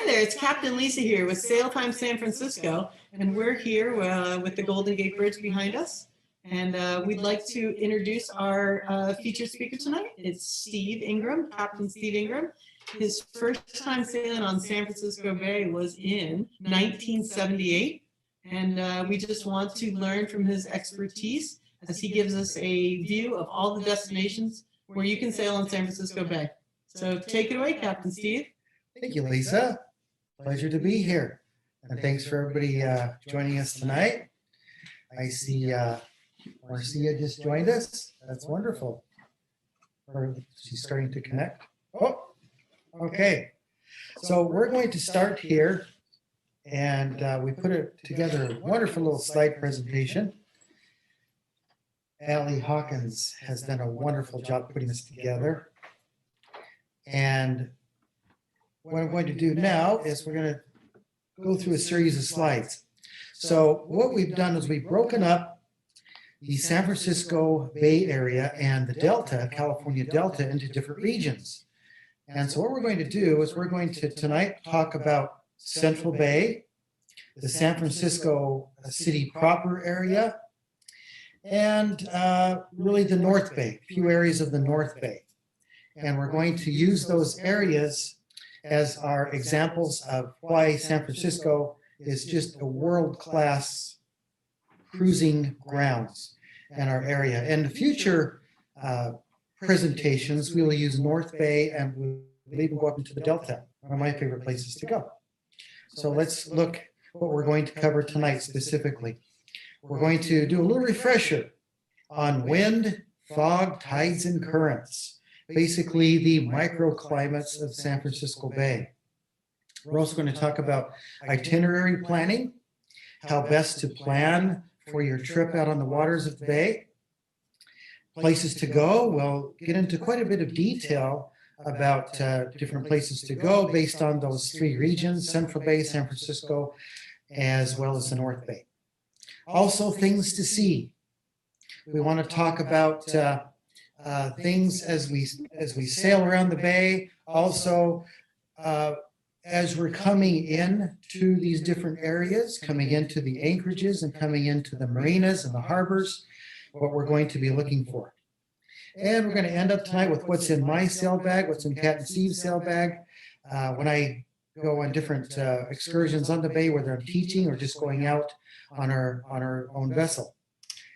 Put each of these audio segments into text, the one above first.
there, it's Captain Lisa here with Sail Time San Francisco, and we're here with the Golden Gate Bridge behind us. And we'd like to introduce our featured speaker tonight. It's Steve Ingram, Captain Steve Ingram. His first time sailing on San Francisco Bay was in 1978, and we just want to learn from his expertise as he gives us a view of all the destinations where you can sail on San Francisco Bay. So take it away, Captain Steve. Thank you, Lisa. Pleasure to be here. And thanks for everybody joining us tonight. I see Marcia just joined us. That's wonderful. She's starting to connect. Oh, okay. So we're going to start here. And we put it together a wonderful little slide presentation. Allie Hawkins has done a wonderful job putting this together. And what I'm going to do now is we're going to go through a series of slides. So what we've done is we've broken up the San Francisco Bay Area and the Delta, California Delta, into different regions. And so what we're going to do is we're going to tonight talk about Central Bay, the San Francisco city proper area, and really the North Bay, a few areas of the North Bay. And we're going to use those areas as our examples of why San Francisco is just a world-class cruising grounds in our area. In the future presentations, we will use North Bay and we'll even go up into the Delta, one of my favorite places to go. So let's look what we're going to cover tonight specifically. We're going to do a little refresher on wind, fog, tides, and currents. Basically the microclimates of San Francisco Bay. We're also going to talk about itinerary planning, how best to plan for your trip out on the waters of the bay. Places to go, we'll get into quite a bit of detail about different places to go based on those three regions, Central Bay, San Francisco, as well as the North Bay. Also things to see. We want to talk about things as we sail around the bay. Also, as we're coming in to these different areas, coming into the anchorages and coming into the marinas and the harbors, what we're going to be looking for. And we're going to end up tonight with what's in my sail bag, what's in Captain Steve's sail bag. When I go on different excursions on the bay, whether I'm teaching or just going out on our own vessel.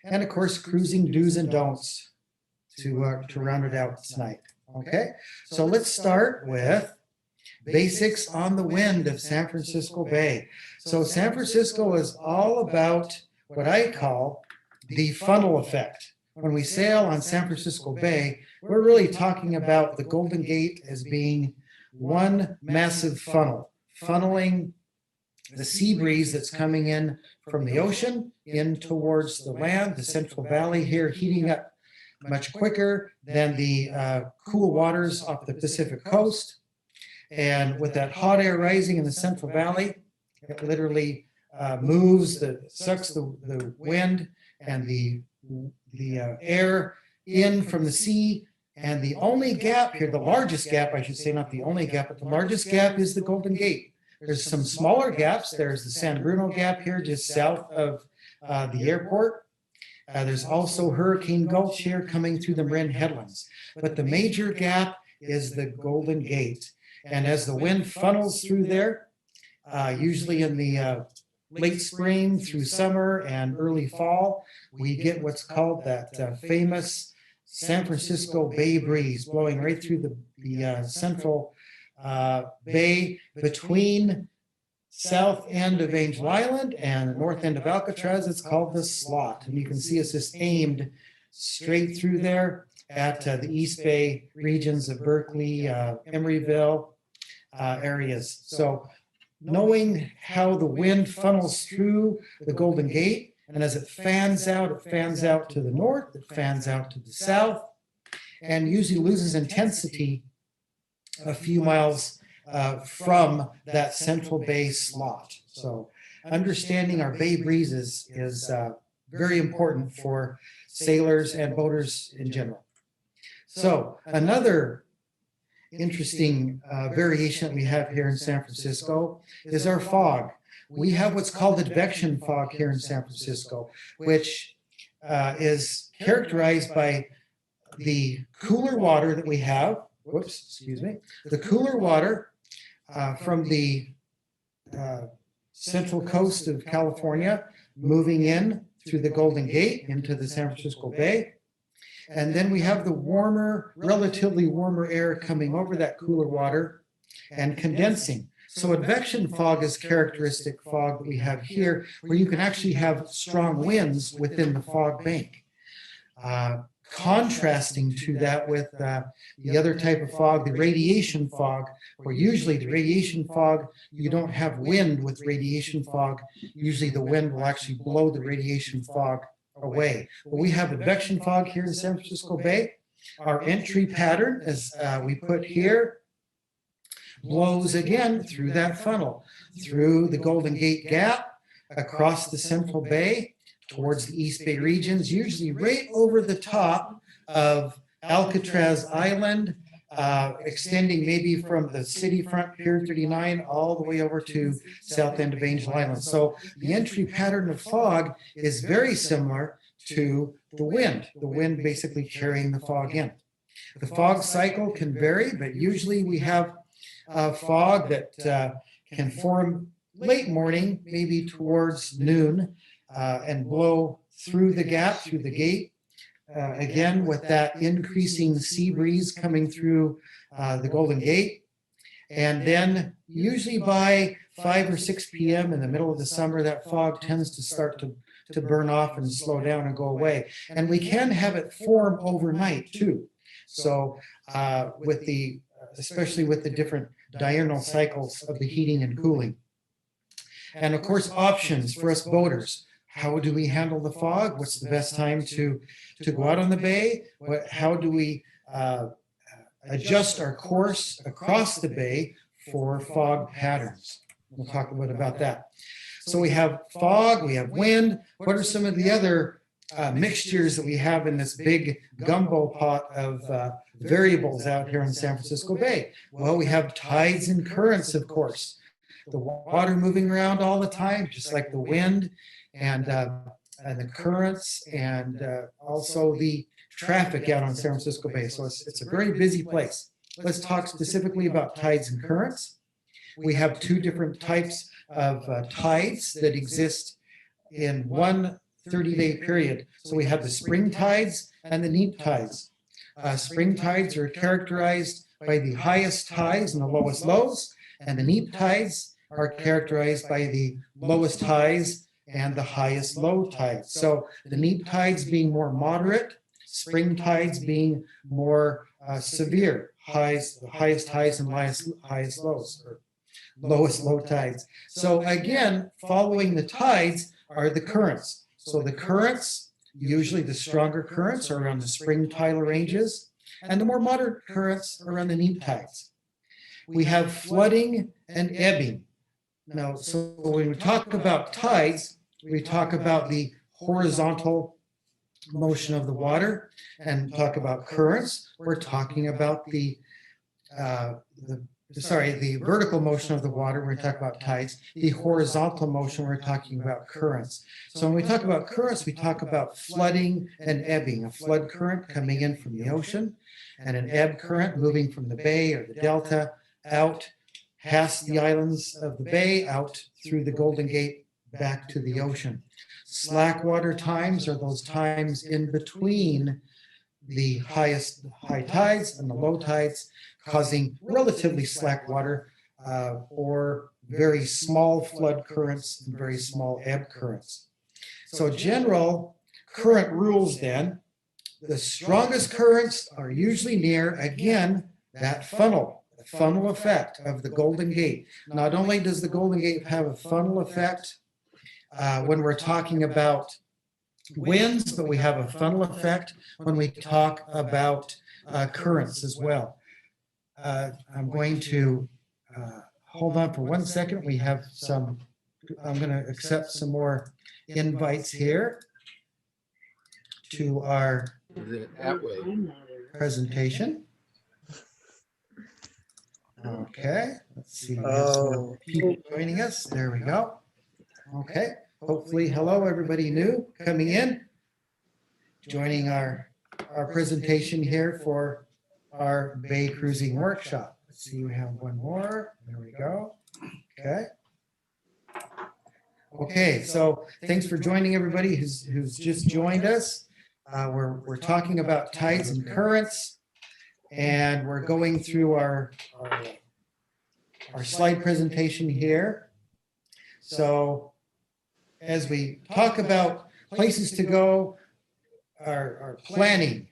And of course, cruising do's and don'ts to round it out tonight. Okay, so let's start with basics on the wind of San Francisco Bay. So San Francisco is all about what I call the funnel effect. When we sail on San Francisco Bay, we're really talking about the Golden Gate as being one massive funnel, funneling the sea breeze that's coming in from the ocean in towards the land, the Central Valley here heating up much quicker than the cool waters off the Pacific coast. And with that hot air rising in the Central Valley, it literally sucks the wind and the air in from the sea. And the only gap here, the largest gap, I should say, not the only gap, but the largest gap is the Golden Gate. There's some smaller gaps. There's the San Bruno Gap here just south of the airport. There's also Hurricane Gulch here coming through the Marin Headlands. But the major gap is the Golden Gate. And as the wind funnels through there, usually in the late spring through summer and early fall, we get what's called that famous San Francisco Bay breeze blowing right through the Central Bay between south end of Angel Island and the north end of Alcatraz. It's called the slot, and you can see it's just aimed straight through there at the East Bay regions of Berkeley, Emeryville areas. So knowing how the wind funnels through the Golden Gate, and as it fans out to the north, it fans out to the south, and usually loses intensity a few miles from that Central Bay slot. So understanding our bay breezes is very important for sailors and boaters in general. So another interesting variation that we have here in San Francisco is our fog. We have what's called advection fog here in San Francisco, which is characterized by the cooler water that we have. Whoops, excuse me. The cooler water from the central coast of California moving in through the Golden Gate into the San Francisco Bay. And then we have the warmer, relatively warmer air coming over that cooler water and condensing. So advection fog is characteristic fog that we have here, where you can actually have strong winds within the fog bank. Contrasting to that with the other type of fog, the radiation fog, where usually the radiation fog, you don't have wind with radiation fog. Usually the wind will actually blow the radiation fog away. Well, we have advection fog here in San Francisco Bay. Our entry pattern, as we put here, blows again through that funnel, through the Golden Gate Gap, across the Central Bay, towards the East Bay regions, usually right over the top of Alcatraz Island, extending maybe from the city front Pier 39 all the way over to south end of Angel Island. So the entry pattern of fog is very similar to the wind basically carrying the fog in. The fog cycle can vary, but usually we have fog that can form late morning, maybe towards noon, and blow through the gap, through the gate. Again, with that increasing sea breeze coming through the Golden Gate. And then usually by 5 or 6 p.m. in the middle of the summer, that fog tends to start to burn off and slow down and go away. And we can have it form overnight too. So especially with the different diurnal cycles of the heating and cooling. And of course, options for us boaters. How do we handle the fog? What's the best time to go out on the bay? How do we adjust our course across the bay for fog patterns? We'll talk a bit about that. So we have fog, we have wind. What are some of the other mixtures that we have in this big gumbo pot of variables out here in San Francisco Bay? Well, we have tides and currents, of course. The water moving around all the time, just like the wind. And the currents, and also the traffic out on San Francisco Bay. So it's a very busy place. Let's talk specifically about tides and currents. We have two different types of tides that exist in one 30-day period. So we have the spring tides and the neap tides. Spring tides are characterized by the highest highs and the lowest lows, and the neap tides are characterized by the lowest highs and the highest low tides. So the neap tides being more moderate, spring tides being more severe, highest highs and highest lows, or lowest low tides. So again, following the tides are the currents. So the currents, usually the stronger currents, are around the spring tidal ranges, and the more moderate currents are around the neap tides. We have flooding and ebbing. Now, so when we talk about tides, we talk about the horizontal motion of the water, and talk about currents. We're talking about the vertical motion of the water. We're talking about tides. The horizontal motion, we're talking about currents. So when we talk about currents, we talk about flooding and ebbing. A flood current coming in from the ocean, and an ebb current moving from the bay or the delta out past the islands of the bay, out through the Golden Gate, back to the ocean. Slack water times are those times in between the high tides and the low tides, causing relatively slack water or very small flood currents and very small ebb currents. So general current rules then, the strongest currents are usually near, again, that funnel, the funnel effect of the Golden Gate. Not only does the Golden Gate have a funnel effect when we're talking about winds, but we have a funnel effect when we talk about currents as well. I'm going to hold on for 1 second. We have some, I'm going to accept some more invites here to our presentation. Okay, let's see. We have some more people joining us. There we go. Okay, hopefully, hello, everybody new coming in, joining our presentation here for our bay cruising workshop. Let's see, we have one more. There we go. Okay. Okay, so thanks for joining everybody who's just joined us. We're talking about tides and currents, and we're going through our slide presentation here. So as we talk about places to go, our planning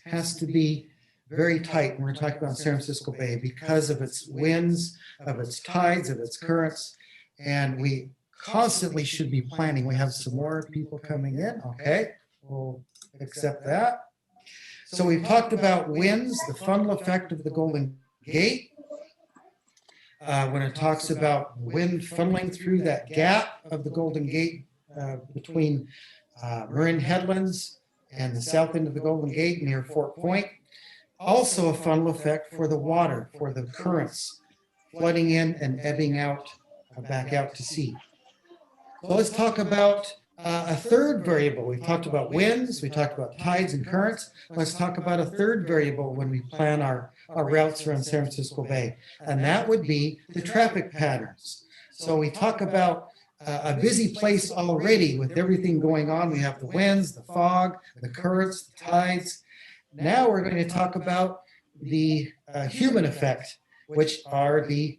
has to be very tight when we're talking about San Francisco Bay because of its winds, of its tides, of its currents, and we constantly should be planning. We have some more people coming in. Okay, we'll accept that. So we've talked about winds, the funnel effect of the Golden Gate. When it talks about wind funneling through that gap of the Golden Gate between Marin Headlands and the south end of the Golden Gate near Fort Point. Also a funnel effect for the water, for the currents flooding in and ebbing out, back out to sea. So let's talk about a third variable. We've talked about winds, we talked about tides and currents. Let's talk about a third variable when we plan our routes around San Francisco Bay, and that would be the traffic patterns. So we talk about a busy place already with everything going on. We have the winds, the fog, the currents, the tides. Now we're going to talk about the human effect, which are the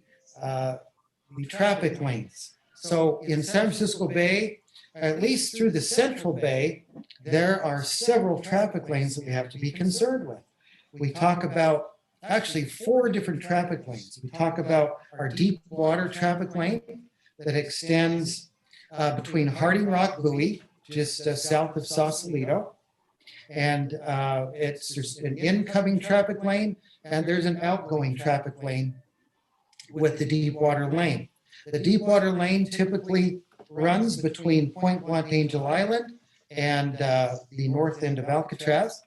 traffic lanes. So in San Francisco Bay, at least through the Central Bay, there are several traffic lanes that we have to be concerned with. We talk about actually 4 different traffic lanes. We talk about our Deepwater traffic lane that extends between Harding Rock Buoy, just south of Sausalito. And there's an incoming traffic lane, and there's an outgoing traffic lane with the Deepwater Lane. The Deepwater Lane typically runs between Point Blanc Angel Island and the north end of Alcatraz.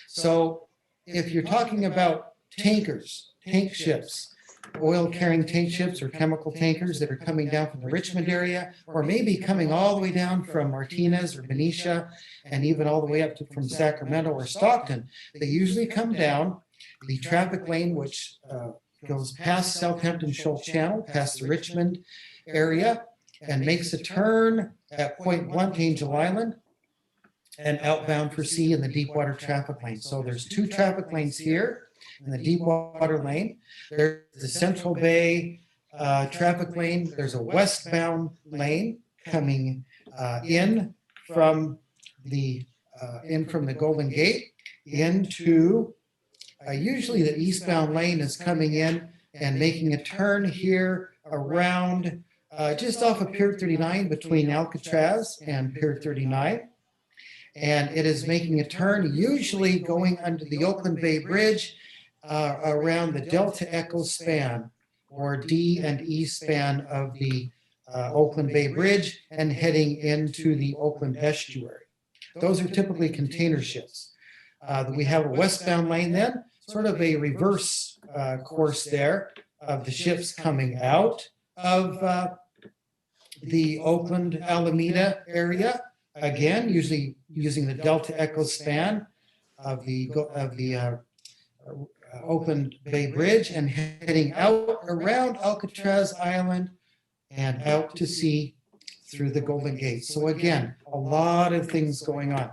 So if you're talking about tankers, tank ships, oil-carrying tank ships or chemical tankers that are coming down from the Richmond area, or maybe coming all the way down from Martinez or Benicia, and even all the way up to from Sacramento or Stockton, they usually come down the traffic lane, which goes past Southampton Shoal Channel, past the Richmond area, and makes a turn at Point Blunt, Angel Island, and outbound for sea in the Deepwater traffic lane. So there's 2 traffic lanes here in the Deepwater Lane. There's the Central Bay traffic lane. There's a westbound lane coming in from the Golden Gate into usually the eastbound lane is coming in and making a turn here around just off of Pier 39 between Alcatraz and Pier 39. And it is making a turn, usually going under the Oakland Bay Bridge around the Delta Echo span, or D and E span of the Oakland Bay Bridge, and heading into the Oakland Estuary. Those are typically container ships. We have a westbound lane then, sort of a reverse course there of the ships coming out of the Oakland Alameda area, again, usually using the Delta Echo span of the Oakland Bay Bridge and heading out around Alcatraz Island and out to sea through the Golden Gate. So again, a lot of things going on.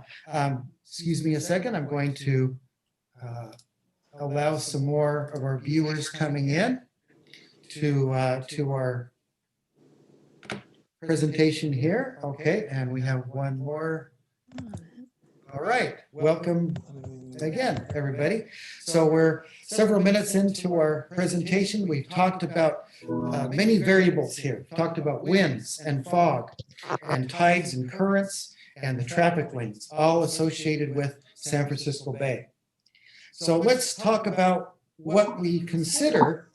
Excuse me a second, I'm going to allow some more of our viewers coming in to our presentation here. Okay, and we have one more. All right, welcome again, everybody. So we're several minutes into our presentation. We've talked about many variables here. We've talked about winds and fog and tides and currents and the traffic lanes, all associated with San Francisco Bay. So let's talk about what we consider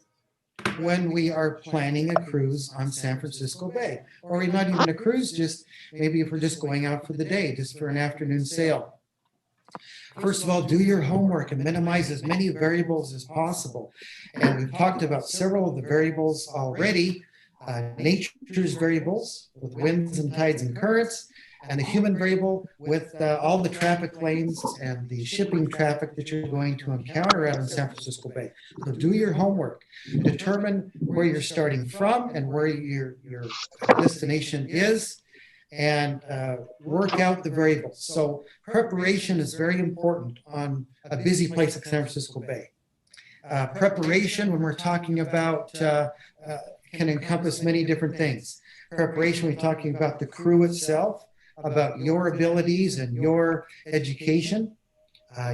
when we are planning a cruise on San Francisco Bay, or not even a cruise, just maybe if we're just going out for the day, just for an afternoon sail. First of all, do your homework and minimize as many variables as possible. And we've talked about several of the variables already. Nature's variables with winds and tides and currents, and the human variable with all the traffic lanes and the shipping traffic that you're going to encounter out in San Francisco Bay. So do your homework. Determine where you're starting from and where your destination is, and work out the variables. So preparation is very important on a busy place like San Francisco Bay. Preparation, when we're talking about, can encompass many different things. Preparation, we're talking about the crew itself, about your abilities and your education,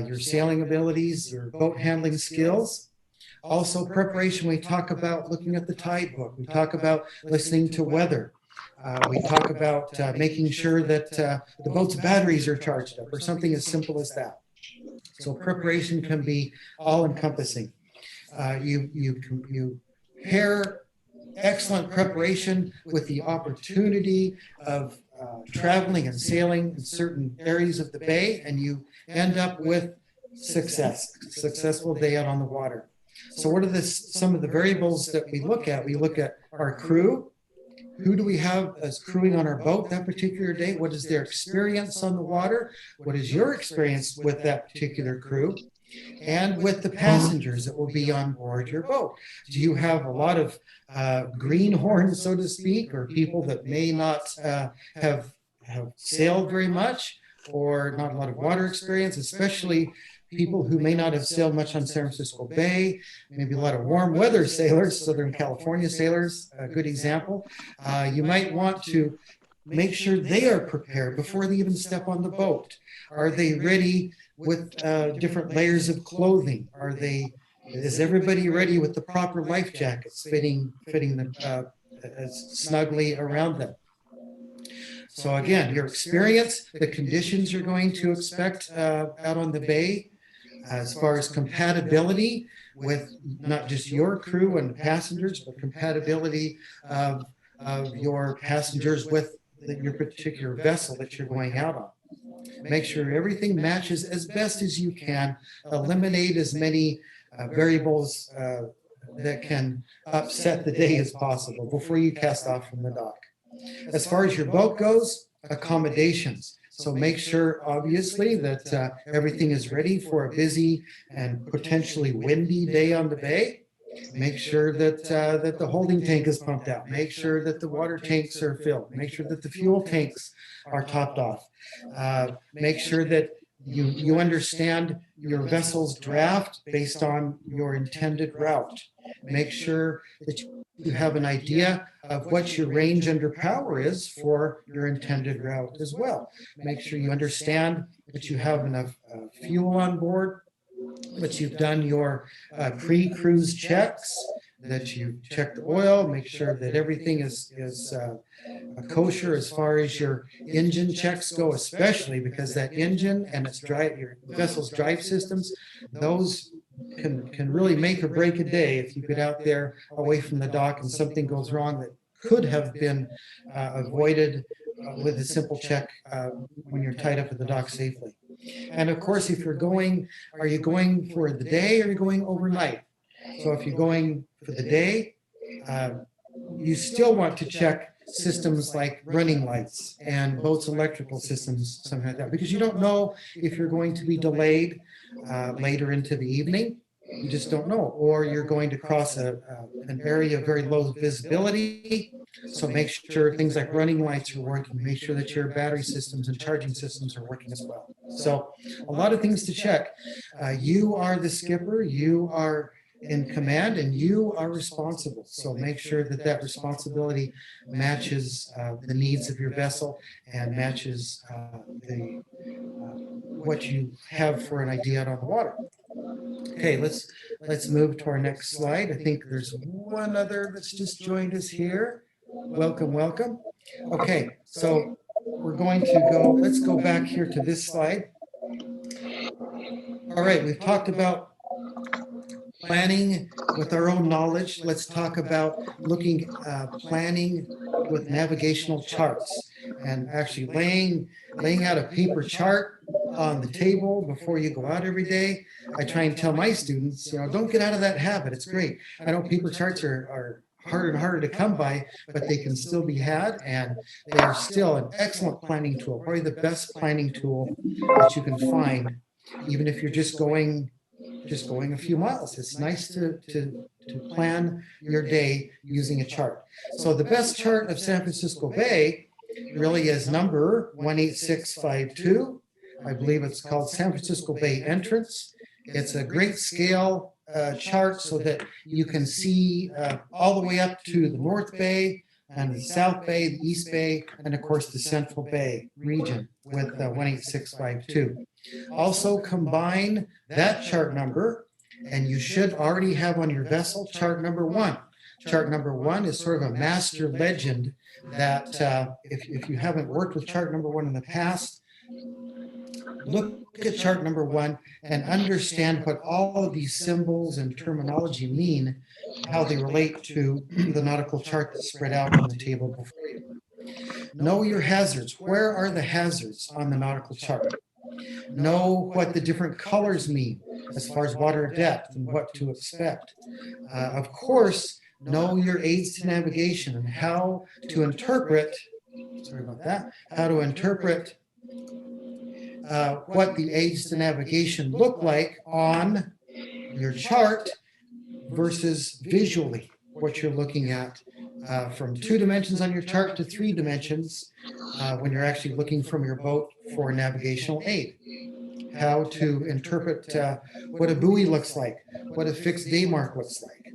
your sailing abilities, your boat handling skills. Also preparation, we talk about looking at the tide book. We talk about listening to weather. We talk about making sure that the boat's batteries are charged up, or something as simple as that. So preparation can be all-encompassing. You pair excellent preparation with the opportunity of traveling and sailing in certain areas of the bay, and you end up with successful day out on the water. So what are some of the variables that we look at? We look at our crew. Who do we have as crewing on our boat that particular day? What is their experience on the water? What is your experience with that particular crew? And with the passengers that will be on board your boat. Do you have a lot of greenhorns, so to speak, or people that may not have sailed very much, or not a lot of water experience, especially people who may not have sailed much on San Francisco Bay, maybe a lot of warm weather sailors, Southern California sailors, a good example. You might want to make sure they are prepared before they even step on the boat. Are they ready with different layers of clothing? Is everybody ready with the proper life jackets fitting them as snugly around them? So again, your experience, the conditions you're going to expect out on the bay, as far as compatibility with not just your crew and passengers, but compatibility of your passengers with your particular vessel that you're going out on. Make sure everything matches as best as you can. Eliminate as many variables that can upset the day as possible before you cast off from the dock. As far as your boat goes, accommodations. So make sure, obviously, that everything is ready for a busy and potentially windy day on the bay. Make sure that that the holding tank is pumped out. Make sure that the water tanks are filled. Make sure that the fuel tanks are topped off. Make sure that you understand your vessel's draft based on your intended route. Make sure that you have an idea of what your range under power is for your intended route as well. Make sure you understand that you have enough fuel on board, that you've done your pre-cruise checks, that you've checked the oil, make sure that everything is kosher as far as your engine checks go, especially because that engine and its your vessel's drive systems, those can really make or break a day if you get out there away from the dock and something goes wrong that could have been avoided with a simple check when you're tied up at the dock safely. And of course, if you're going, are you going for the day or are you going overnight? So if you're going for the day, you still want to check systems like running lights and boats' electrical systems, something like that, because you don't know if you're going to be delayed later into the evening. You just don't know. Or you're going to cross an area of very low visibility. So make sure things like running lights are working. Make sure that your battery systems and charging systems are working as well. So a lot of things to check. You are the skipper. You are in command and you are responsible. So make sure that that responsibility matches the needs of your vessel and matches what you have for an idea out on the water. Okay, let's move to our next slide. I think there's one other that's just joined us here. Welcome, welcome. Okay, so we're going to let's go back here to this slide. All right, we've talked about planning with our own knowledge. Let's talk about planning with navigational charts and actually laying out a paper chart on the table before you go out every day. I try and tell my students, don't get out of that habit. It's great. I know paper charts are harder and harder to come by, but they can still be had, and they are still an excellent planning tool, probably the best planning tool that you can find, even if you're just going a few miles. It's nice to plan your day using a chart. So the best chart of San Francisco Bay really is number 18652. I believe it's called San Francisco Bay Entrance. It's a great scale chart so that you can see all the way up to the North Bay and the South Bay, the East Bay, and of course the Central Bay region with 18652. Also combine that chart number, and you should already have on your vessel chart number 1. Chart number 1 is sort of a master legend that if you haven't worked with chart number 1 in the past, look at chart number 1 and understand what all of these symbols and terminology mean, how they relate to the nautical chart that's spread out on the table before you. Know your hazards. Where are the hazards on the nautical chart? Know what the different colors mean as far as water depth and what to expect. Of course, know your aids to navigation and how to interpret, how to interpret what the aids to navigation look like on your chart versus visually what you're looking at, from 2 dimensions on your chart to 3 dimensions when you're actually looking from your boat for a navigational aid. How to interpret what a buoy looks like, what a fixed day mark looks like,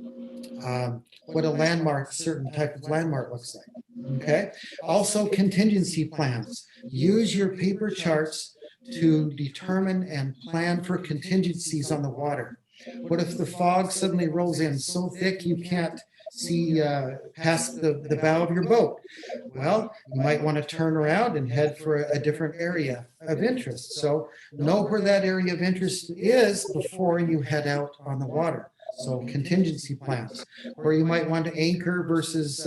what a landmark, certain type of landmark looks like. Okay. Also, contingency plans. Use your paper charts to determine and plan for contingencies on the water. What if the fog suddenly rolls in so thick you can't see past the bow of your boat? Well, you might want to turn around and head for a different area of interest. So know where that area of interest is before you head out on the water. So contingency plans, where you might want to anchor versus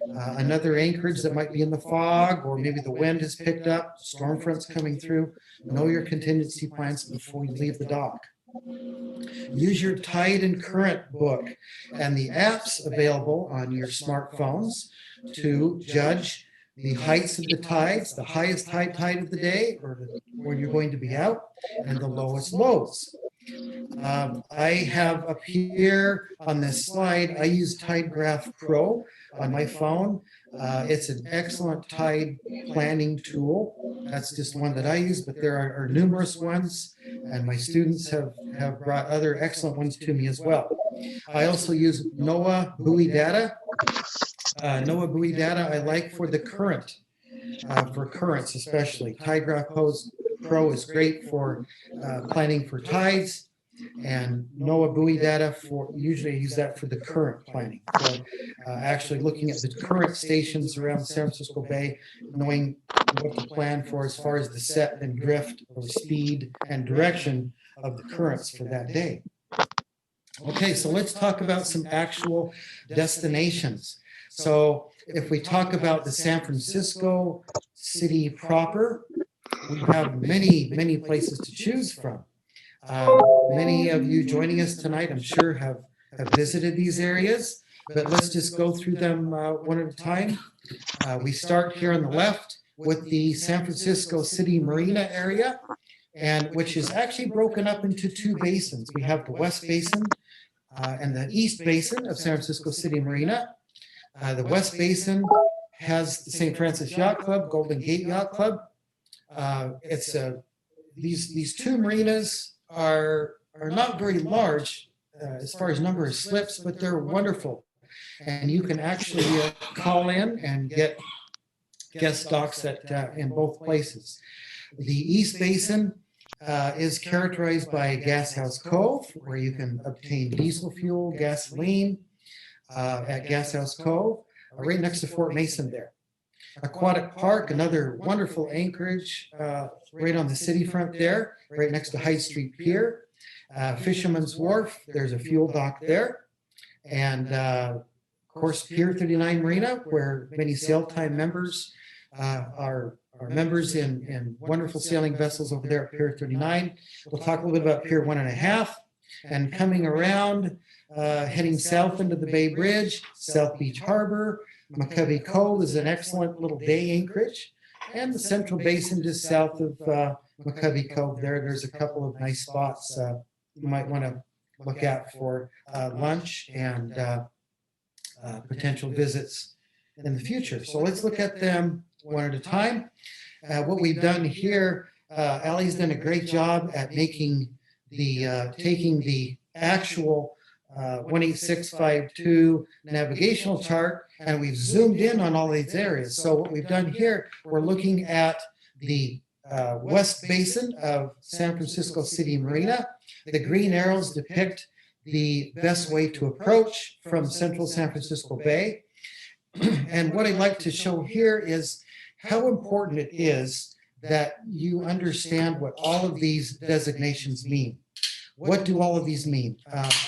another anchorage that might be in the fog, or maybe the wind has picked up, storm front's coming through. Know your contingency plans before you leave the dock. Use your tide and current book and the apps available on your smartphones to judge the heights of the tides, the highest high tide of the day, or where you're going to be out, and the lowest lows. I have up here on this slide, I use TideGraph Pro on my phone. It's an excellent tide planning tool. That's just one that I use, but there are numerous ones, and my students have brought other excellent ones to me as well. I also use NOAA buoy data. NOAA buoy data I like for the current, for currents especially. TideGraph Pro is great for planning for tides, and NOAA buoy data usually I use that for the current planning. For actually looking at the current stations around San Francisco Bay, knowing what to plan for as far as the set and drift or speed and direction of the currents for that day. Okay, so let's talk about some actual destinations. So if we talk about the San Francisco city proper, we have many places to choose from. Many of you joining us tonight, I'm sure, have visited these areas, but let's just go through them one at a time. We start here on the left with the San Francisco City Marina area, and which is actually broken up into 2 basins. We have the West Basin and the East Basin of San Francisco City Marina. The West Basin has the St. Francis Yacht Club, Golden Gate Yacht Club. These 2 marinas are not very large as far as number of slips, but they're wonderful. And you can actually call in and get guest docks in both places. The East Basin is characterized by House Cove, where you can obtain diesel fuel, gasoline at House Cove, right next to Fort Mason there. Aquatic Park, another wonderful anchorage right on the city front there, right next to High Street Pier. Fisherman's Wharf, there's a fuel dock there. And of course, Pier 39 Marina, where many sail time members are our members in wonderful sailing vessels over there at Pier 39. We'll talk a little bit about Pier 1.5 and coming around, heading south into the Bay Bridge, South Beach Harbor. McCovey Cove is an excellent little day anchorage, and the Central Basin just south of McCovey Cove there's a couple of nice spots you might want to look at for lunch and potential visits in the future. So let's look at them one at a time. What we've done here, Allie's done a great job at making the taking the actual 18652 navigational chart, and we've zoomed in on all these areas. So what we've done here, we're looking at the west basin of San Francisco City Marina. The green arrows depict the best way to approach from central San Francisco Bay. And what I'd like to show here is how important it is that you understand what all of these designations mean. What do all of these mean?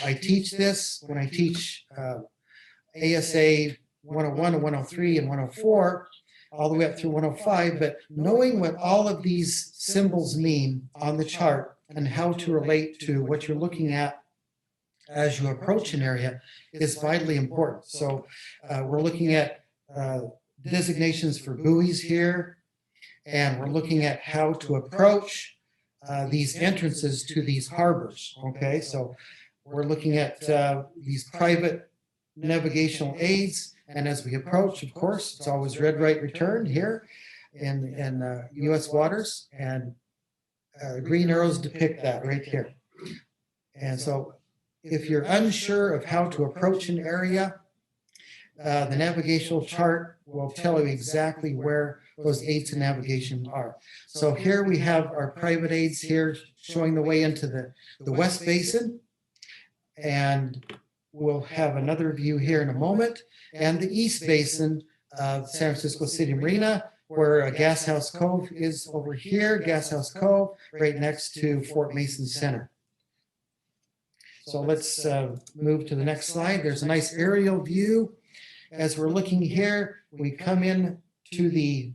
I teach this when I teach ASA 101 and 103 and 104, all the way up through 105, but knowing what all of these symbols mean on the chart and how to relate to what you're looking at as you approach an area is vitally important. So we're looking at designations for buoys here, and we're looking at how to approach these entrances to these harbors. Okay, so we're looking at these private navigational aids, and as we approach, of course, it's always red right return here in U.S. waters, and green arrows depict that right here. And so if you're unsure of how to approach an area, the navigational chart will tell you exactly where those aids to navigation are. So here we have our private aids here showing the way into the west basin, and we'll have another view here in a moment, and the east basin of San Francisco City Marina, where Gas House Cove is over here, Gas House Cove, right next to Fort Mason Center. So let's move to the next slide. There's a nice aerial view. As we're looking here, we come in to the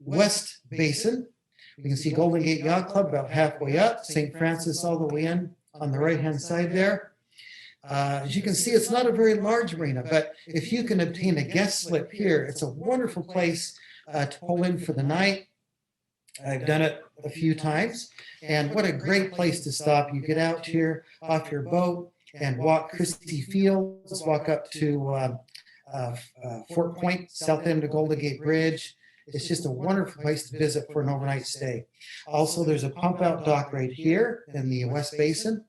west basin. We can see Golden Gate Yacht Club about halfway up, St. Francis all the way in on the right-hand side there. As you can see, it's not a very large marina, but if you can obtain a guest slip here, it's a wonderful place to pull in for the night. I've done it a few times, and what a great place to stop. You get out here off your boat and walk Christie Fields, walk up to Fort Point, south end of Golden Gate Bridge. It's just a wonderful place to visit for an overnight stay. Also, there's a pump out dock right here in the West Basin.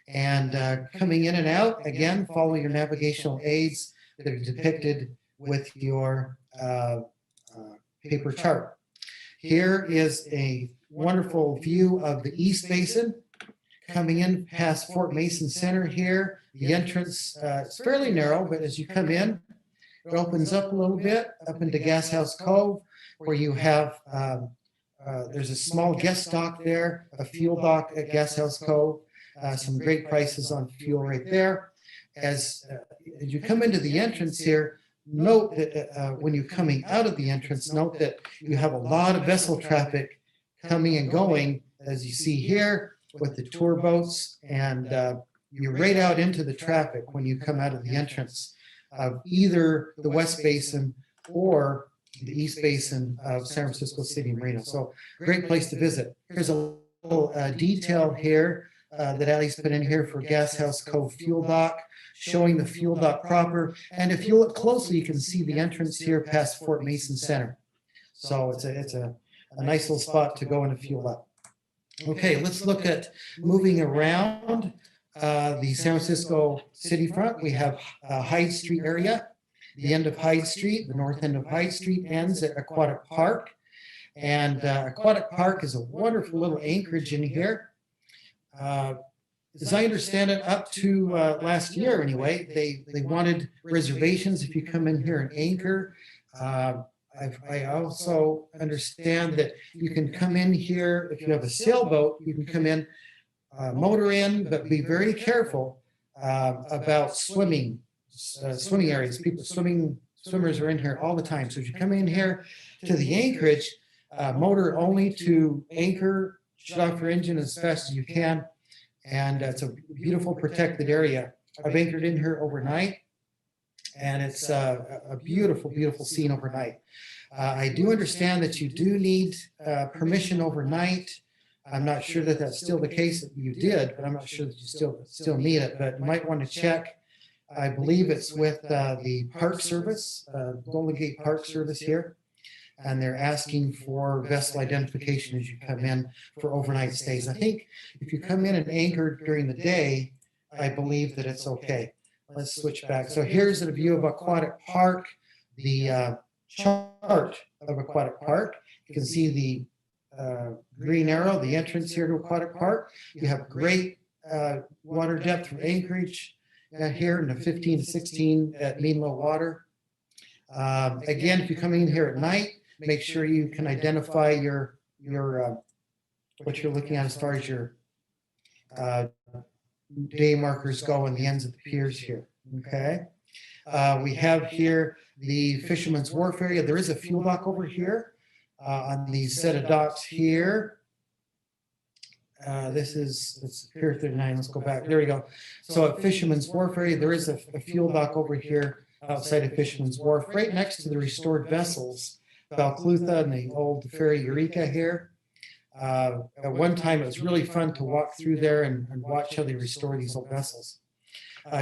And coming in and out, again, follow your navigational aids that are depicted with your paper chart. Here is a wonderful view of the East Basin. Coming in past Fort Mason Center here, the entrance is fairly narrow, but as you come in, it opens up a little bit up into Gas House Cove, where you have, there's a small guest dock there, a fuel dock at Gas House Cove, some great prices on fuel right there. As you come into the entrance here, note that when you're coming out of the entrance, note that you have a lot of vessel traffic coming and going, as you see here with the tour boats, and you're right out into the traffic when you come out of the entrance of either the West Basin or the East Basin of San Francisco City Marina. So great place to visit. Here's a little detail here that Allie's put in here for Gas House Cove fuel dock, showing the fuel dock proper. And if you look closely, you can see the entrance here past Fort Mason Center. So it's a nice little spot to go and fuel up. Okay, let's look at moving around the San Francisco city front. We have Hyde Street area. The end of Hyde Street, the north end of Hyde Street ends at Aquatic Park. And Aquatic Park is a wonderful little anchorage in here. As I understand it, up to last year anyway, they wanted reservations if you come in here and anchor. I also understand that you can come in here, if you have a sailboat, you can come in, motor in, but be very careful about swimming areas. Swimmers are in here all the time. So as you come in here to the anchorage, motor only to anchor, shut off your engine as fast as you can. And it's a beautiful protected area. I've anchored in here overnight, and it's a beautiful, beautiful scene overnight. I do understand that you do need permission overnight. I'm not sure that that's still the case that you did, but I'm not sure that you still need it, but you might want to check. I believe it's with the Park Service, Golden Gate Park Service here, and they're asking for vessel identification as you come in for overnight stays. I think if you come in and anchor during the day, I believe that it's okay. Let's switch back. So here's a view of Aquatic Park, the chart of Aquatic Park. You can see the green arrow, the entrance here to Aquatic Park. You have great water depth for anchorage here in the 15 to 16 at mean low water. Again, if you're coming in here at night, make sure you can identify your what you're looking at as far as your day markers go and the ends of the piers here. Okay. We have here the Fisherman's Wharf area. There is a fuel dock over here on these set of docks here. It's Pier 39. Let's go back. There we go. So at Fisherman's Wharf area, there is a fuel dock over here outside of Fisherman's Wharf, right next to the restored vessels, Balclutha and the old ferry Eureka here. At one time, it was really fun to walk through there and watch how they restore these old vessels.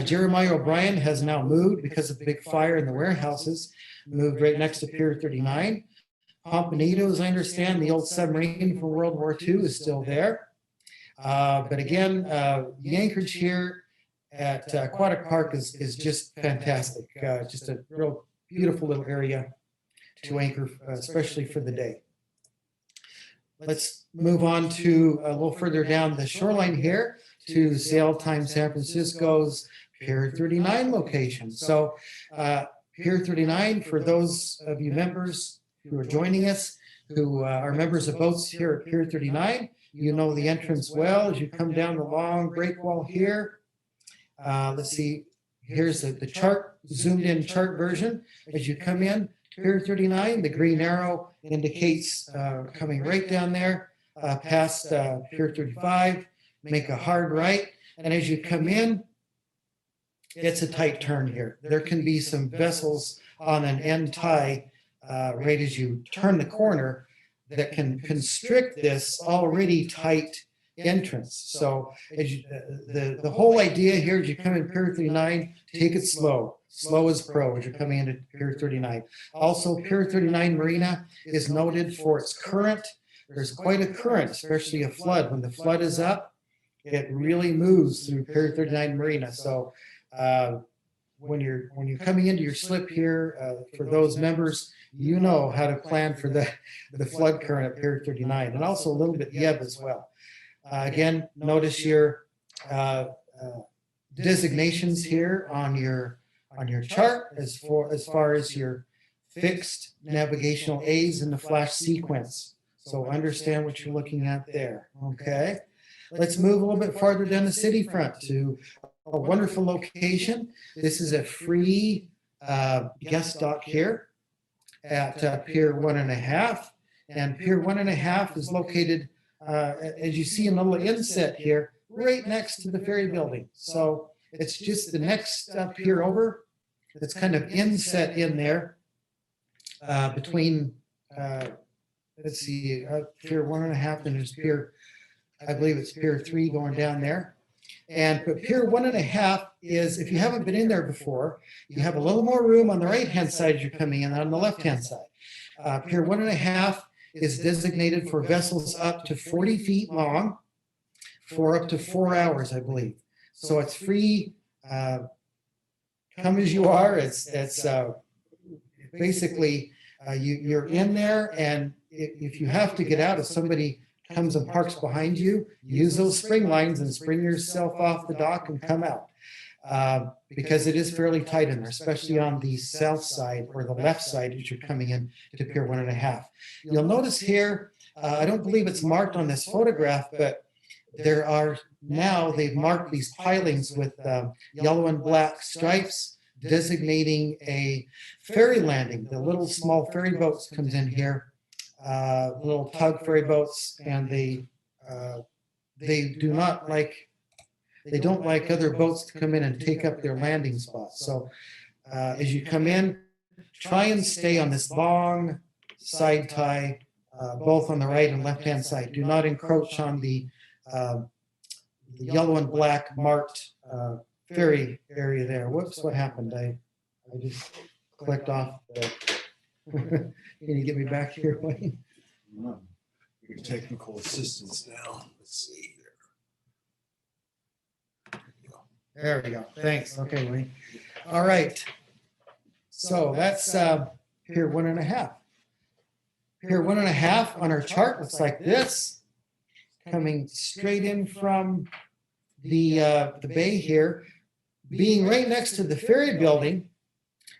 Jeremiah O'Brien has now moved because of the big fire in the warehouses, moved right next to Pier 39. Pomponido, as I understand, the old submarine from World War II is still there. But again, the anchorage here at Aquatic Park is just fantastic. Just a real beautiful little area to anchor, especially for the day. Let's move on to a little further down the shoreline here to Sail Time San Francisco's Pier 39 location. So Pier 39, for those of you members who are joining us, who are members of boats here at Pier 39, you know the entrance well as you come down the long breakwall here. Let's see, here's the chart, zoomed in chart version. As you come in, Pier 39, the green arrow indicates coming right down there past Pier 35, make a hard right. And as you come in, it's a tight turn here. There can be some vessels on an end tie right as you turn the corner that can constrict this already tight entrance. So as you, the whole idea here is you come in Pier 39, take it slow. Slow as pro as you're coming into Pier 39. Also, Pier 39 Marina is noted for its current. There's quite a current, especially a flood. When the flood is up, it really moves through Pier 39 Marina. So when you're coming into your slip here, for those members, you know how to plan for the flood current at Pier 39, and also a little bit ebb as well. Again, notice your designations here on your chart as far as your fixed navigational A's in the flash sequence. So understand what you're looking at there. Okay. Let's move a little bit farther down the city front to a wonderful location. This is a free guest dock here at Pier 1.5. And Pier 1.5 is located, as you see in the little inset here, right next to the ferry building. So it's just the next pier over. It's kind of inset in there between, let's see, Pier 1.5 and there's Pier, I believe it's Pier 3 going down there. But Pier 1.5 is, if you haven't been in there before, you have a little more room on the right-hand side as you're coming in than on the left-hand side. Pier 1.5 is designated for vessels up to 40 feet long for up to 4 hours, I believe. So it's free, come as you are. It's basically you're in there, and if you have to get out, if somebody comes and parks behind you, use those spring lines and spring yourself off the dock and come out. Because it is fairly tight in there, especially on the south side or the left side as you're coming in to Pier 1.5. You'll notice here, I don't believe it's marked on this photograph, but there are now, they've marked these pilings with yellow and black stripes designating a ferry landing. The little small ferry boats comes in here little tug ferry boats, and they don't like other boats to come in and take up their landing spots. So as you come in, try and stay on this long side tie, both on the right and left-hand side. Do not encroach on the yellow and black marked ferry area there. Whoops, what happened? I just clicked off. Can you get me back here, Wayne? Your technical assistance now. Let's see here. There we go. Thanks. Okay, Wayne. All right. So that's Pier 1.5. Pier 1.5 on our chart looks like this. Coming straight in from the bay here, being right next to the ferry building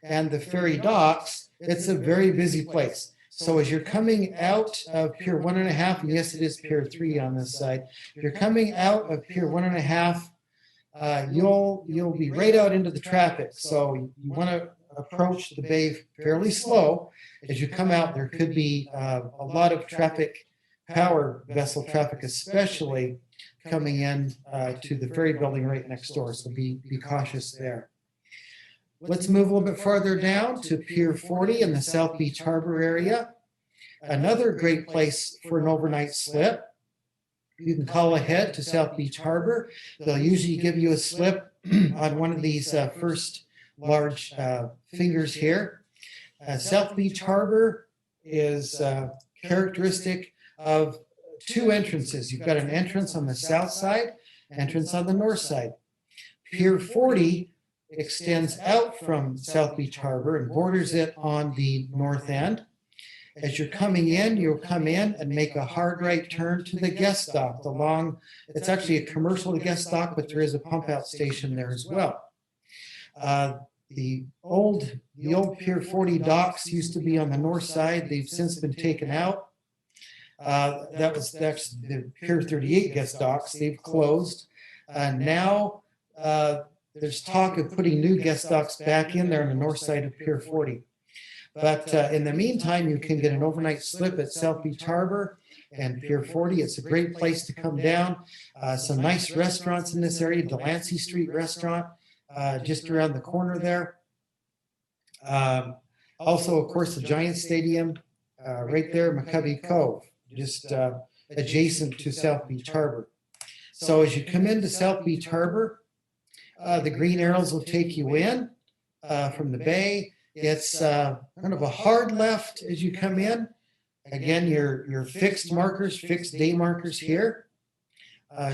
and the ferry docks. It's a very busy place. So as you're coming out of Pier 1.5, and yes, it is Pier 3 on this side. If you're coming out of Pier 1.5, you'll be right out into the traffic. So you want to approach the bay fairly slow. As you come out, there could be a lot of traffic, power vessel traffic, especially coming in to the ferry building right next door. So be cautious there. Let's move a little bit farther down to Pier 40 in the South Beach Harbor area. Another great place for an overnight slip. You can call ahead to South Beach Harbor. They'll usually give you a slip on one of these first large fingers here. South Beach Harbor is characteristic of two entrances. You've got an entrance on the south side, entrance on the north side. Pier 40 extends out from South Beach Harbor and borders it on the north end. As you're coming in, you'll come in and make a hard right turn to the guest dock. It's actually a commercial guest dock, but there is a pump out station there as well. The old Pier 40 docks used to be on the north side. They've since been taken out. That's the Pier 38 guest docks. They've closed. Now there's talk of putting new guest docks back in there on the north side of Pier 40. But in the meantime, you can get an overnight slip at South Beach Harbor and Pier 40. It's a great place to come down. Some nice restaurants in this area. Delancey Street Restaurant, just around the corner there. Also, of course, the Giant Stadium right there, McCovey Cove, just adjacent to South Beach Harbor. So as you come into South Beach Harbor, the green arrows will take you in from the bay. It's kind of a hard left as you come in. Again, your fixed markers, fixed day markers here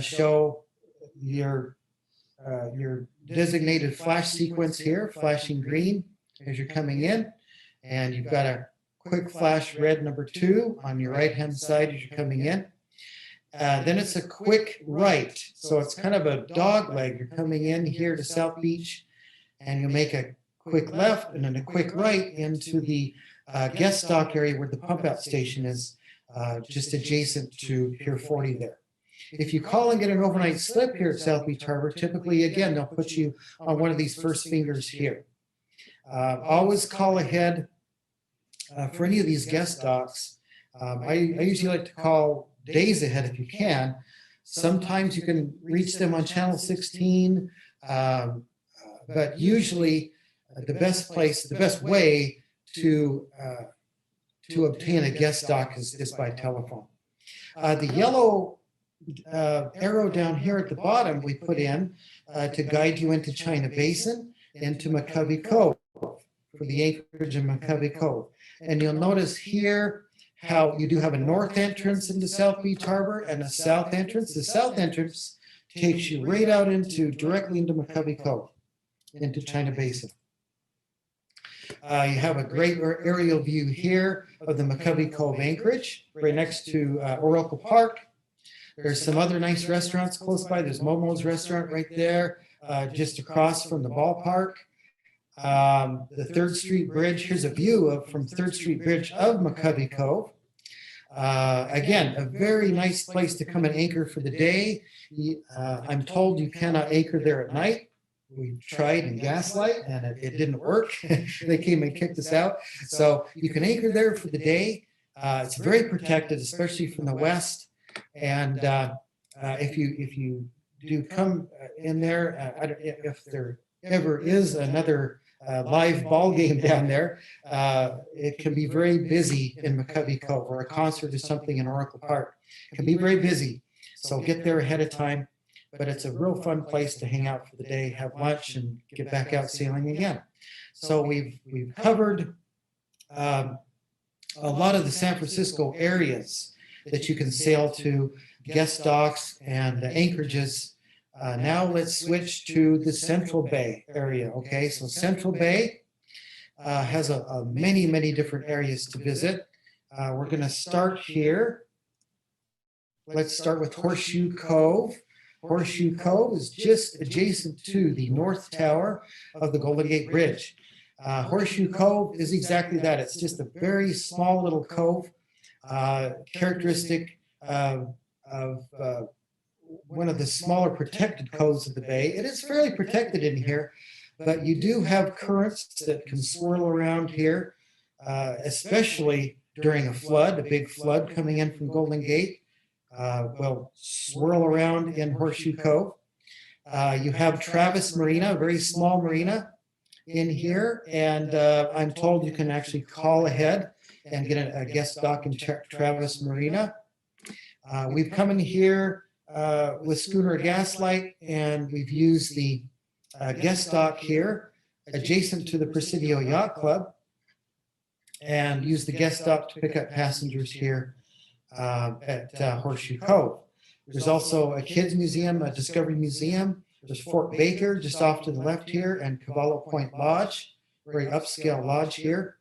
show your designated flash sequence here, flashing green as you're coming in. And you've got a quick flash red number 2 on your right-hand side as you're coming in. Then it's a quick right. So it's kind of a dog leg. You're coming in here to South Beach, and you'll make a quick left and then a quick right into the guest dock area where the pump out station is, just adjacent to Pier 40 there. If you call and get an overnight slip here at South Beach Harbor, typically, again, they'll put you on one of these first fingers here. Always call ahead for any of these guest docks. I usually like to call days ahead if you can. Sometimes you can reach them on channel 16, but usually the best way to obtain a guest dock is by telephone. The yellow arrow down here at the bottom we put in to guide you into China Basin, into McCovey Cove, for the anchorage in McCovey Cove. And you'll notice here how you do have a north entrance into South Beach Harbor and a south entrance. The south entrance takes you right out directly into McCovey Cove, into China Basin. You have a great aerial view here of the McCovey Cove anchorage, right next to Aquatic Park. There's some other nice restaurants close by. There's Momo's restaurant right there, just across from the ballpark. The 3rd Street Bridge, here's a view from 3rd Street Bridge of McCovey Cove. Again, a very nice place to come and anchor for the day. I'm told you cannot anchor there at night. We tried in Gaslight and it didn't work. They came and kicked us out. So you can anchor there for the day. It's very protected, especially from the west. And if you do come in there, if there ever is another live ball game down there, it can be very busy in McCovey Cove, or a concert or something in Oracle Park. It can be very busy. So get there ahead of time. But it's a real fun place to hang out for the day, have lunch, and get back out sailing again. So we've covered a lot of the San Francisco areas that you can sail to, guest docks and anchorages. Now let's switch to the Central Bay area. Okay, so Central Bay has many different areas to visit. We're going to start here. Let's start with Horseshoe Cove. Horseshoe Cove is just adjacent to the North Tower of the Golden Gate Bridge. Horseshoe Cove is exactly that. It's just a very small little cove, characteristic of one of the smaller protected coves of the bay. It is fairly protected in here, but you do have currents that can swirl around here, especially during a flood, a big flood coming in from Golden Gate. Will swirl around in Horseshoe Cove. You have Travis Marina, a very small marina in here, and I'm told you can actually call ahead and get a guest dock in Travis Marina. We've come in here with Schooner Gaslight, and we've used the guest dock here adjacent to the Presidio Yacht Club, and used the guest dock to pick up passengers here at Horseshoe Cove. There's also a kids museum, a Discovery Museum. There's Fort Baker just off to the left here, and Cavallo Point Lodge, very upscale lodge here,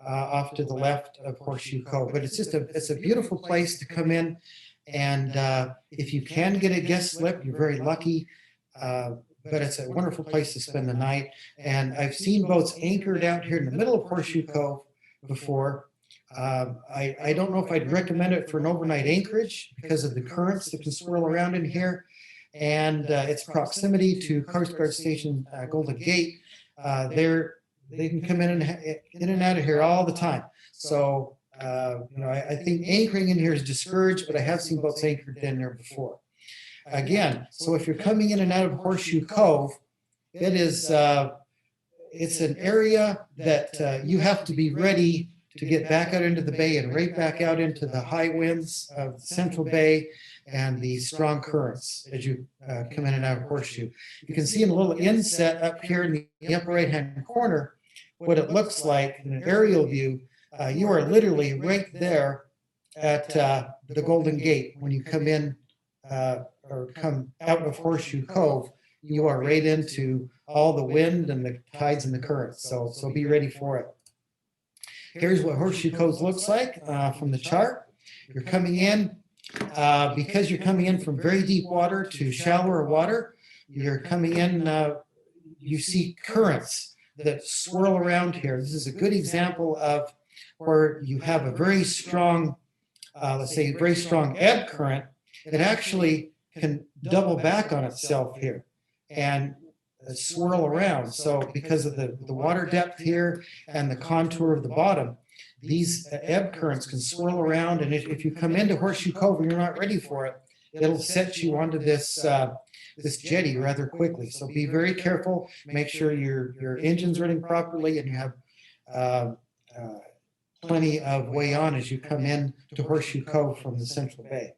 off to the left of Horseshoe Cove. But it's just it's a beautiful place to come in, and if you can get a guest slip, you're very lucky. But it's a wonderful place to spend the night. And I've seen boats anchored out here in the middle of Horseshoe Cove before. I don't know if I'd recommend it for an overnight anchorage because of the currents that can swirl around in here, and its proximity to Coast Guard Station Golden Gate. They can come in and out of here all the time. So I think anchoring in here is discouraged, but I have seen boats anchored in there before. Again, so if you're coming in and out of Horseshoe Cove, it's an area that you have to be ready to get back out into the bay and right back out into the high winds of Central Bay and the strong currents as you come in and out of Horseshoe. You can see in a little inset up here in the upper right-hand corner what it looks like in an aerial view. You are literally right there at the Golden Gate. When you come in or come out of Horseshoe Cove, you are right into all the wind and the tides and the currents. So be ready for it. Here's what Horseshoe Cove looks like from the chart. You're coming in, because you're coming in from very deep water to shallower water, you're coming in, you see currents that swirl around here. This is a good example of where you have a very strong, let's say, very strong ebb current that actually can double back on itself here and swirl around. So because of the water depth here and the contour of the bottom, these ebb currents can swirl around, and if you come into Horseshoe Cove and you're not ready for it, it'll set you onto this this jetty rather quickly. So be very careful. Make sure your engine's running properly and you have plenty of way on as you come in to Horseshoe Cove from the Central Bay.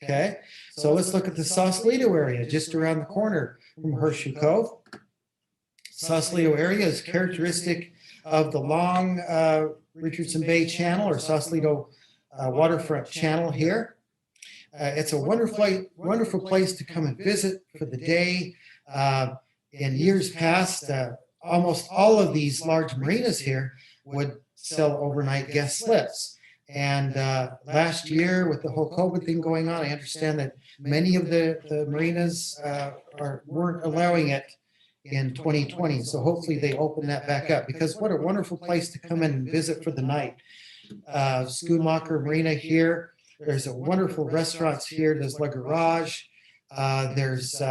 Okay, so let's look at the Sausalito area just around the corner from Horseshoe Cove. Sausalito area is characteristic of the long Richardson Bay channel, or Sausalito waterfront channel here. It's a wonderful place to come and visit for the day. In years past, almost all of these large marinas here would sell overnight guest slips. And last year, with the whole COVID thing going on, I understand that many of the marinas weren't allowing it in 2020. So hopefully they open that back up, because what a wonderful place to come in and visit for the night. Schumacher Marina here. There's a wonderful restaurants here. There's La Garage. There's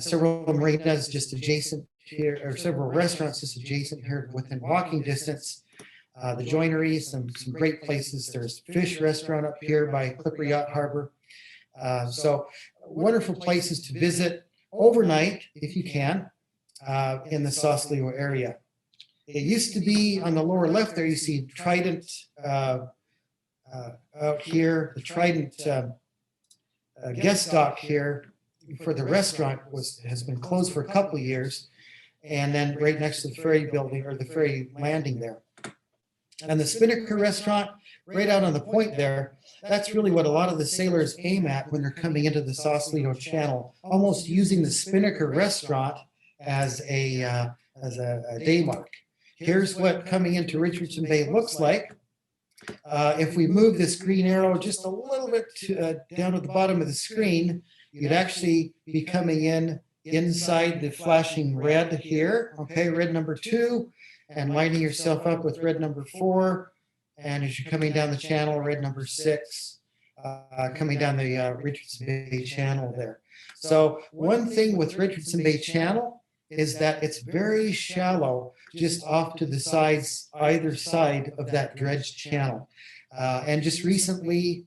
several marinas just adjacent here, or several restaurants just adjacent here within walking distance. the joinery, some great places. There's fish restaurant up here by Clipper Yacht Harbor. So wonderful places to visit overnight if you can in the Sausalito area. It used to be on the lower left there, you see Trident out here, the Trident guest dock here for the restaurant has been closed for a couple of years. And then right next to the ferry building or the ferry landing there. And the Spinnaker restaurant right out on the point there, that's really what a lot of the sailors aim at when they're coming into the Sausalito Channel, almost using the Spinnaker restaurant as a day mark. Here's what coming into Richardson Bay looks like. If we move this green arrow just a little bit down at the bottom of the screen, you'd actually be coming in inside the flashing red here, okay, red number 2, and lining yourself up with red number 4. And as you're coming down the channel, red number 6, coming down the Richardson Bay Channel there. So one thing with Richardson Bay Channel is that it's very shallow just off to the sides, either side of that dredged channel. And just recently,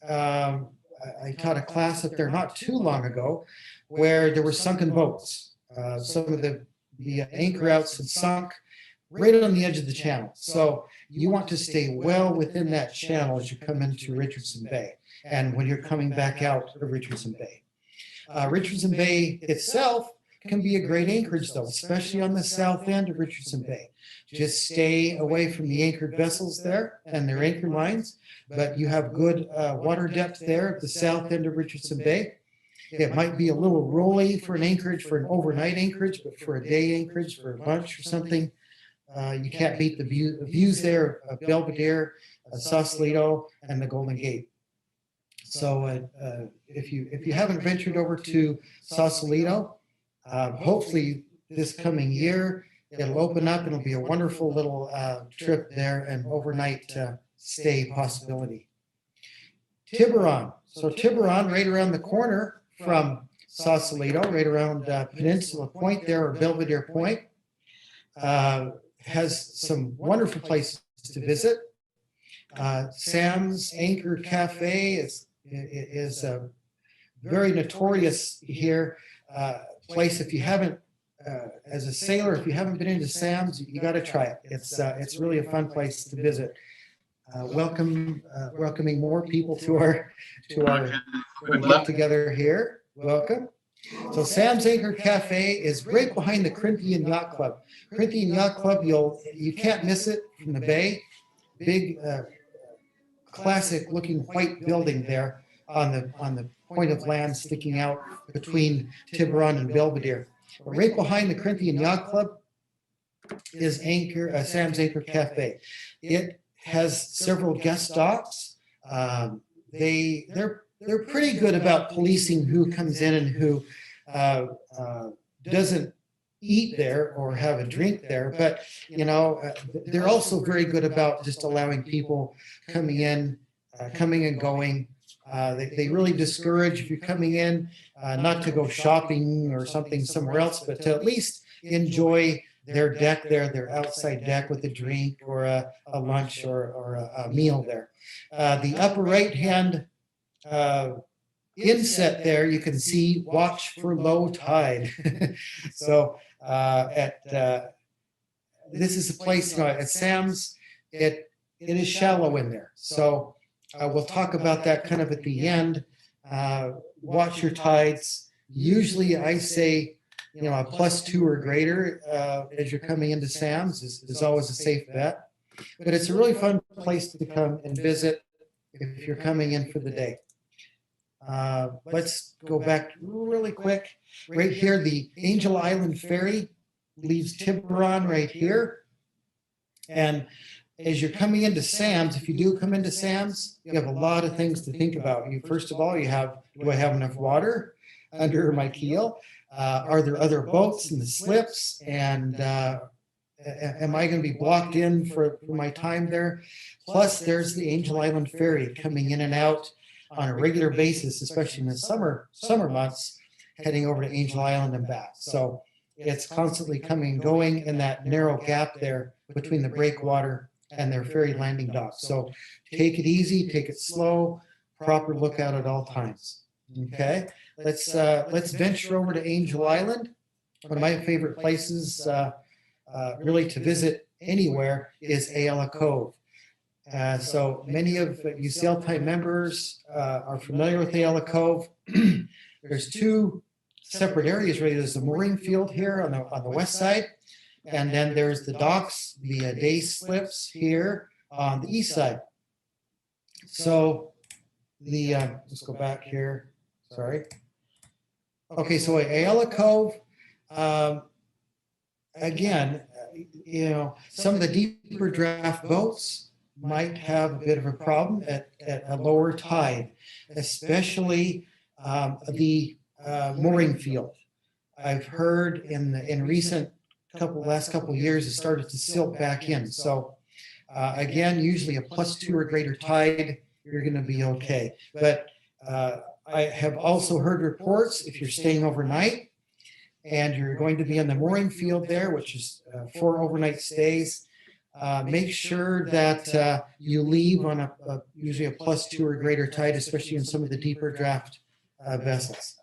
I taught a class up there not too long ago where there were sunken boats. Some of the anchor outs had sunk right on the edge of the channel. So you want to stay well within that channel as you come into Richardson Bay and when you're coming back out of Richardson Bay. Richardson Bay itself can be a great anchorage though, especially on the south end of Richardson Bay. Just stay away from the anchored vessels there and their anchor lines, but you have good water depth there at the south end of Richardson Bay. It might be a little rolly for an anchorage, for an overnight anchorage, but for a day anchorage, for lunch or something, you can't beat the views there of Belvedere, Sausalito, and the Golden Gate. So if you haven't ventured over to Sausalito, hopefully this coming year, it'll open up and it'll be a wonderful little trip there and overnight stay possibility. Tiburon. So Tiburon, right around the corner from Sausalito, right around Peninsula Point there, or Belvedere Point, has some wonderful places to visit. Sam's Anchor Cafe is a very notorious here place. If you haven't, as a sailor, if you haven't been into Sam's, you got to try it. It's really a fun place to visit. Welcoming more people to our get together here. Welcome. So Sam's Anchor Cafe is right behind the Corinthian Yacht Club. Corinthian Yacht Club, you can't miss it from the bay. Big, classic looking white building there on the point of land sticking out between Tiburon and Belvedere. But right behind the Corinthian Yacht Club is Sam's Anchor Cafe. It has several guest docks. They're pretty good about policing who comes in and who doesn't eat there or have a drink there. But, they're also very good about just allowing people coming and going. They really discourage, if you're coming in, not to go shopping or something somewhere else, but to at least enjoy their deck there, their outside deck with a drink or a lunch or a meal there. The upper right-hand inset there, you can see watch for low tide. So this is a place, at Sam's, it is shallow in there. So we'll talk about that kind of at the end. Watch your tides. Usually I say, a +2 or greater as you're coming into Sam's is always a safe bet. But it's a really fun place to come and visit if you're coming in for the day. Let's go back really quick. Right here, the Angel Island Ferry leaves Tiburon right here. And as you're coming into Sam's, if you do come into Sam's, you have a lot of things to think about. First of all, do I have enough water under my keel? Are there other boats in the slips? And am I going to be blocked in for my time there? Plus, there's the Angel Island Ferry coming in and out on a regular basis, especially in the summer months, heading over to Angel Island and back. So it's constantly coming and going in that narrow gap there between the breakwater and their ferry landing docks. So take it easy, take it slow, proper lookout at all times. Okay, let's venture over to Angel Island. One of my favorite places really to visit anywhere is Ayala Cove. So many of you Sail Time members are familiar with Ayala Cove. There's two separate areas really. There's the mooring field here on the west side, and then there's the docks, the day slips here on the east side. So let's go back here. Sorry. Okay, so Ayala Cove. Again, some of the deeper draft boats might have a bit of a problem at a lower tide, especially the mooring field. I've heard in recent last couple of years it started to silt back in. So again, usually a +2 or greater tide, you're going to be okay. But I have also heard reports if you're staying overnight and you're going to be in the mooring field there, which is 4 overnight stays, make sure that you leave on usually a +2 or greater tide, especially in some of the deeper draft vessels.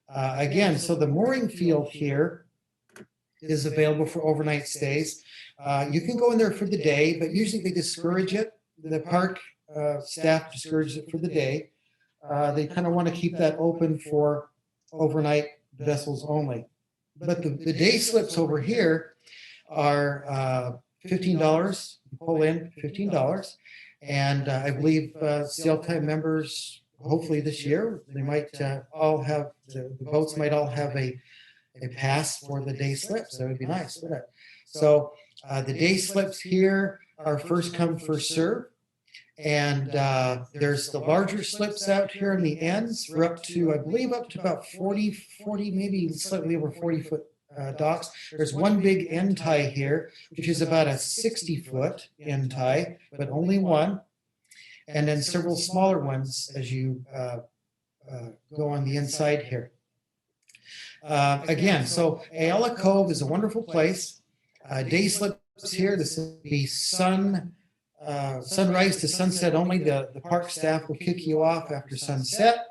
Again, so the mooring field here is available for overnight stays. You can go in there for the day, but usually they discourage it. The park staff discourages it for the day. They kind of want to keep that open for overnight vessels only. But the day slips over here are $15, pull in $15. And I believe Sail Time members, hopefully this year, they might all have, the boats might all have a pass for the day slips. That would be nice, wouldn't it? So the day slips here are first come, first serve. And there's the larger slips out here in the ends. We're up to, I believe, up to about 40, maybe slightly over 40-foot docks. There's one big end tie here, which is about a 60-foot end tie, but only one. And then several smaller ones as you go on the inside here. Again, so Ayala Cove is a wonderful place. Day slips here. This is the sunrise to sunset only. The park staff will kick you off after sunset.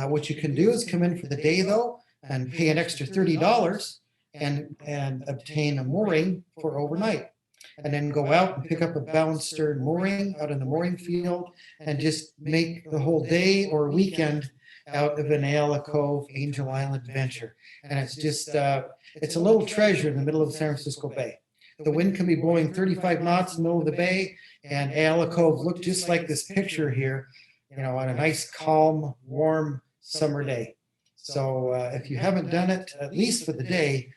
What you can do is come in for the day though and pay an extra $30 and obtain a mooring for overnight. And then go out and pick up a bow stern mooring out in the mooring field and just make the whole day or weekend out of an Ayala Cove, Angel Island adventure. And it's just, it's a little treasure in the middle of San Francisco Bay. The wind can be blowing 35 knots in the middle of the bay, and Ayala Cove looked just like this picture here, on a nice, calm, warm summer day. So if you haven't done it, at least for the day,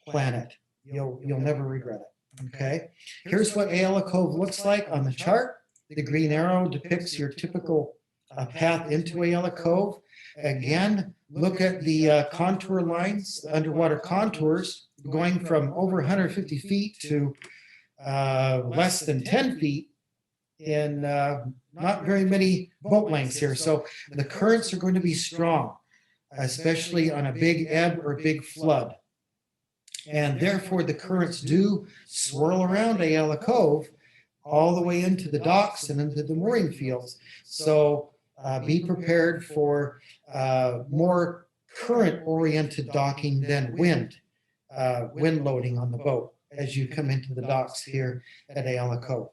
plan it. You'll never regret it. Okay. Here's what Ayala Cove looks like on the chart. The green arrow depicts your typical path into Ayala Cove. Again, look at the contour lines, underwater contours, going from over 150 feet to less than 10 feet in not very many boat lengths here. So the currents are going to be strong, especially on a big ebb or big flood. And therefore, the currents do swirl around Ayala Cove all the way into the docks and into the mooring fields. So be prepared for more current-oriented docking than wind loading on the boat as you come into the docks here at Ayala Cove.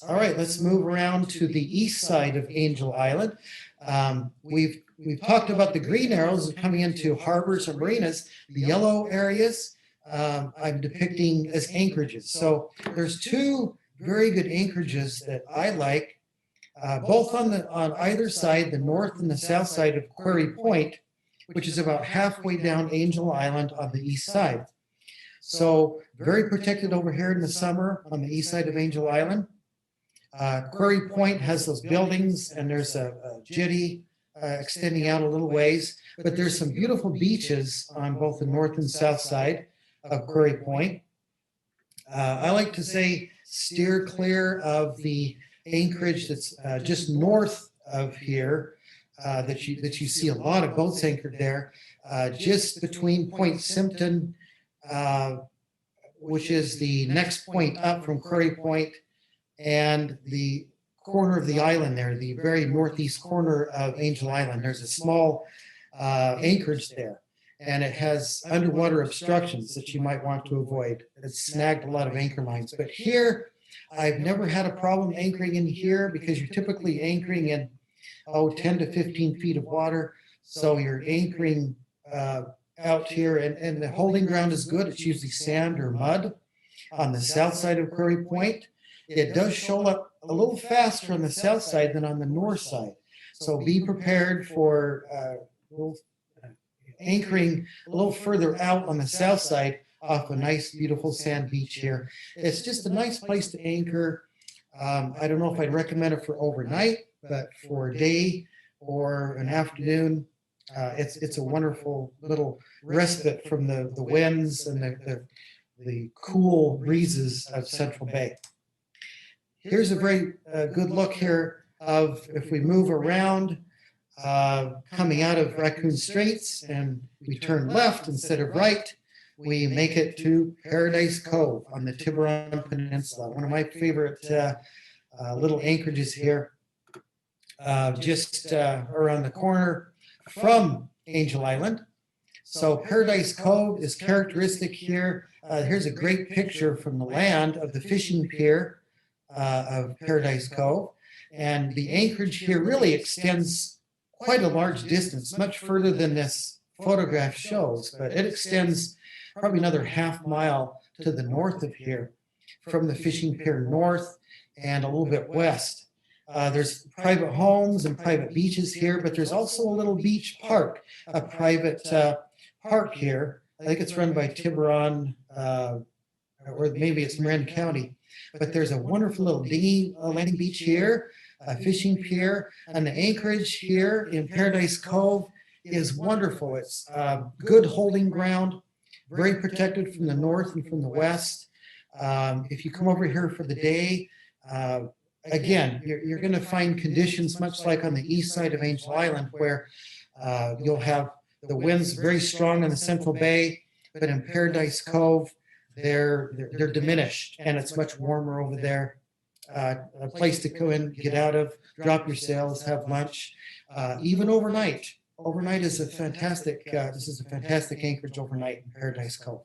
All right, let's move around to the east side of Angel Island. We've talked about the green arrows coming into harbors and marinas. The yellow areas I'm depicting as anchorages. So there's two very good anchorages that I like, both on either side, the north and the south side of Quarry Point, which is about halfway down Angel Island on the east side. So very protected over here in the summer on the east side of Angel Island. Quarry Point has those buildings, and there's a jetty extending out a little ways, but there's some beautiful beaches on both the north and south side of Quarry Point. I like to say steer clear of the anchorage that's just north of here, that you see a lot of boats anchored there, just between Point Simpson, which is the next point up from Quarry Point, and the corner of the island there, the very northeast corner of Angel Island. There's a small anchorage there, and it has underwater obstructions that you might want to avoid. It's snagged a lot of anchor lines. But here, I've never had a problem anchoring in here because you're typically anchoring in 10 to 15 feet of water. So you're anchoring out here, and the holding ground is good. It's usually sand or mud on the south side of Quarry Point. It does show up a little faster on the south side than on the north side. So be prepared for anchoring a little further out on the south side off a nice, beautiful sand beach here. It's just a nice place to anchor. I don't know if I'd recommend it for overnight, but for a day or an afternoon, it's a wonderful little respite from the winds and the cool breezes of Central Bay. Here's a very good look here of if we move around coming out of Raccoon Straits and we turn left instead of right, we make it to Paradise Cove on the Tiburon Peninsula. One of my favorite little anchorages here, just around the corner from Angel Island. So Paradise Cove is characteristic here. Here's a great picture from the land of the fishing pier of Paradise Cove. And the anchorage here really extends quite a large distance, much further than this photograph shows, but it extends probably another half mile to the north of here from the fishing pier north and a little bit west. There's private homes and private beaches here, but there's also a little beach park, a private park here. I think it's run by Tiburon, or maybe it's Marin County. But there's a wonderful little dinghy landing beach here, a fishing pier, and the anchorage here in Paradise Cove is wonderful. It's good holding ground, very protected from the north and from the west. If you come over here for the day, again, you're going to find conditions much like on the east side of Angel Island, where you'll have the winds very strong in the Central Bay, but in Paradise Cove, they're diminished, and it's much warmer over there. A place to go in, get out of, drop your sails, have lunch, even overnight. Overnight is a fantastic, this is a fantastic anchorage overnight in Paradise Cove.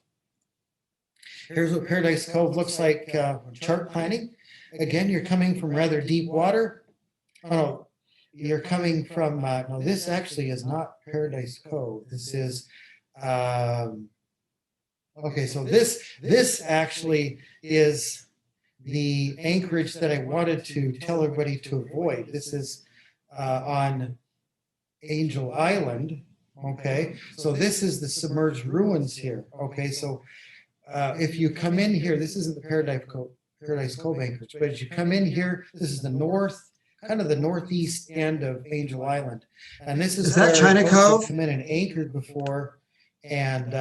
Here's what Paradise Cove looks like on chart planning. Again, you're coming from rather deep water. Oh, you're coming from, no, this actually is not Paradise Cove. This is, okay, so this actually is the anchorage that I wanted to tell everybody to avoid. This is on Angel Island, okay? So this is the submerged ruins here, okay? So if you come in here, this isn't the Paradise Cove anchorage, but as you come in here, this is the north, kind of the northeast end of Angel Island. And this is that China Cove? Come in and anchored before and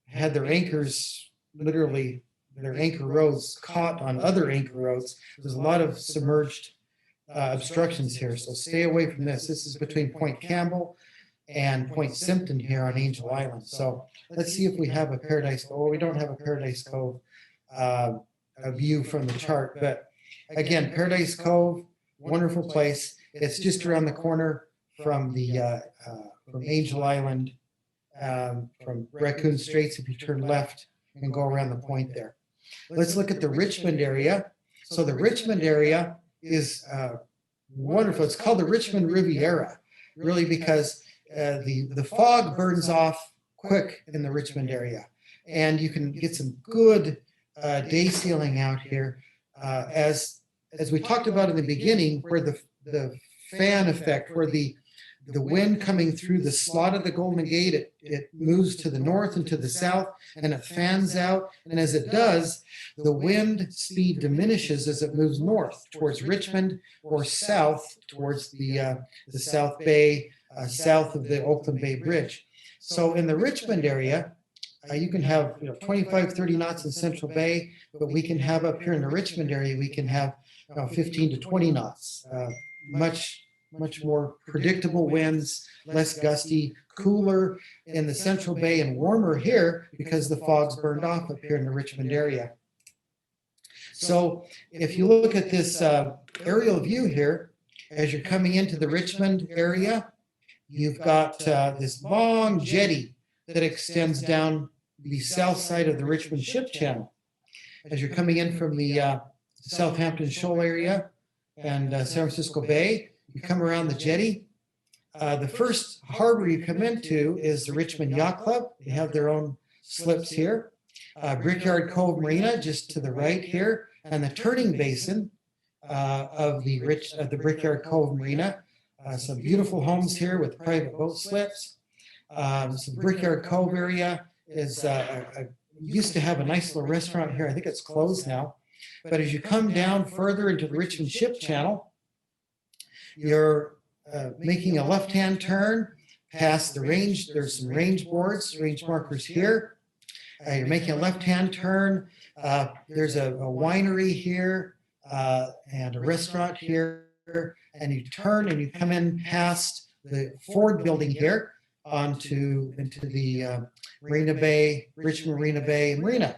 had their anchors, literally their anchor rows caught on other anchor rows. There's a lot of submerged obstructions here, so stay away from this. This is between Point Campbell and Point Simpson here on Angel Island. So let's see if we have a Paradise Cove. Well, we don't have a Paradise Cove a view from the chart, but again, Paradise Cove, wonderful place. It's just around the corner from the from Angel Island, from Raccoon Straits. If you turn left and go around the point there. Let's look at the Richmond area. So the Richmond area is wonderful. It's called the Richmond Riviera, really, because the fog burns off quick in the Richmond area, and you can get some good day sailing out here. As we talked about in the beginning, where the fan effect, where the wind coming through the slot of the Golden Gate, it moves to the north and to the south, and it fans out. And as it does, the wind speed diminishes as it moves north towards Richmond or south towards the South Bay, south of the Oakland Bay Bridge. So in the Richmond area, you can have 25, 30 knots in Central Bay, but we can have up here in the Richmond area, we can have 15 to 20 knots, much much more predictable winds, less gusty, cooler in the Central Bay and warmer here because the fog's burned off up here in the Richmond area. So if you look at this aerial view here, as you're coming into the Richmond area, you've got this long jetty that extends down the south side of the Richmond Ship Channel. As you're coming in from the Southampton Shoal area and San Francisco Bay, you come around the jetty. The first harbor you come into is the Richmond Yacht Club. They have their own slips here. Brickyard Cove Marina just to the right here, and the turning basin of the Brickyard Cove Marina. Some beautiful homes here with private boat slips. So the Brickyard Cove area is used to have a nice little restaurant here. I think it's closed now. But as you come down further into the Richmond Ship Channel, you're making a left-hand turn past the range. There's some range boards, range markers here. You're making a left-hand turn. There's a winery here and a restaurant here. And you turn and you come in past the Ford building here into the Marina Bay, Richmond Marina Bay Marina,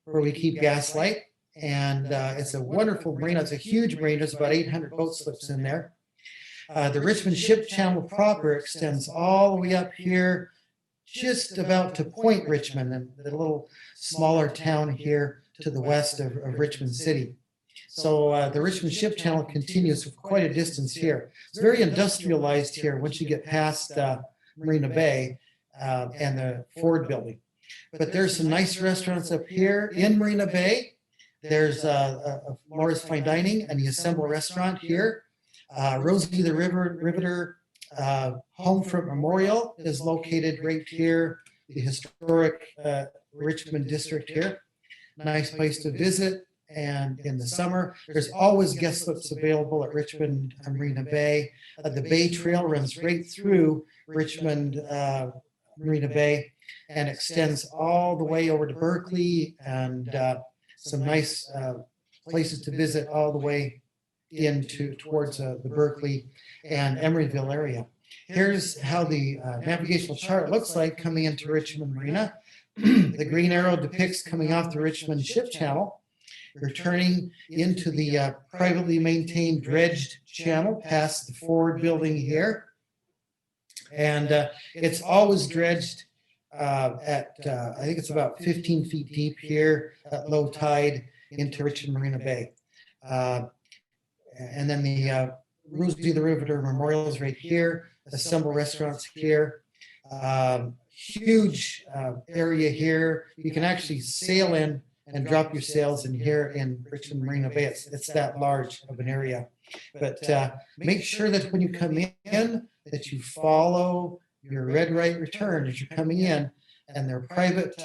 where we keep Gaslight. And it's a wonderful marina. It's a huge marina. There's about 800 boat slips in there. The Richmond Ship Channel proper extends all the way up here, just about to Point Richmond, and the little smaller town here to the west of Richmond City. So the Richmond Ship Channel continues for quite a distance here. It's very industrialized here once you get past Marina Bay and the Ford building. But there's some nice restaurants up here in Marina Bay. There's Laura's Fine Dining and the Assemble restaurant here. Rosie the Riveter Homefront Memorial is located right here. The historic Richmond district here. Nice place to visit. And in the summer, there's always guest slips available at Richmond Marina Bay. The Bay Trail runs right through Richmond Marina Bay and extends all the way over to Berkeley, and some nice places to visit all the way towards the Berkeley and Emeryville area. Here's how the navigational chart looks like coming into Richmond Marina. The green arrow depicts coming off the Richmond Ship Channel. You're turning into the privately maintained dredged channel past the Ford building here. And it's always dredged I think it's about 15 feet deep here at low tide into Richmond Marina Bay. And then the Rosie the Riveter Memorial is right here. Assemble restaurants here. Huge area here. You can actually sail in and drop your sails in here in Richmond Marina Bay. It's that large of an area. But make sure that when you come in, that you follow your red right return as you're coming in, and they're private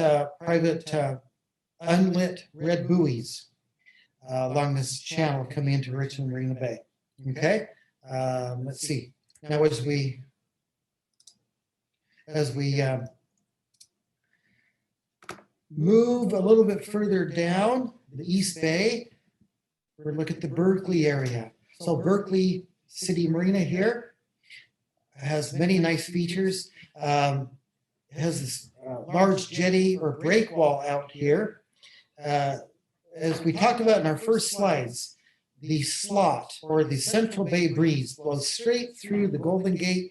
unlit red buoys along this channel coming into Richmond Marina Bay. Okay, let's see. Now as we move a little bit further down the East Bay, we're looking at the Berkeley area. So Berkeley City Marina here has many nice features. It has this large jetty or break wall out here. As we talked about in our first slides, the slot or the Central Bay breeze blows straight through the Golden Gate.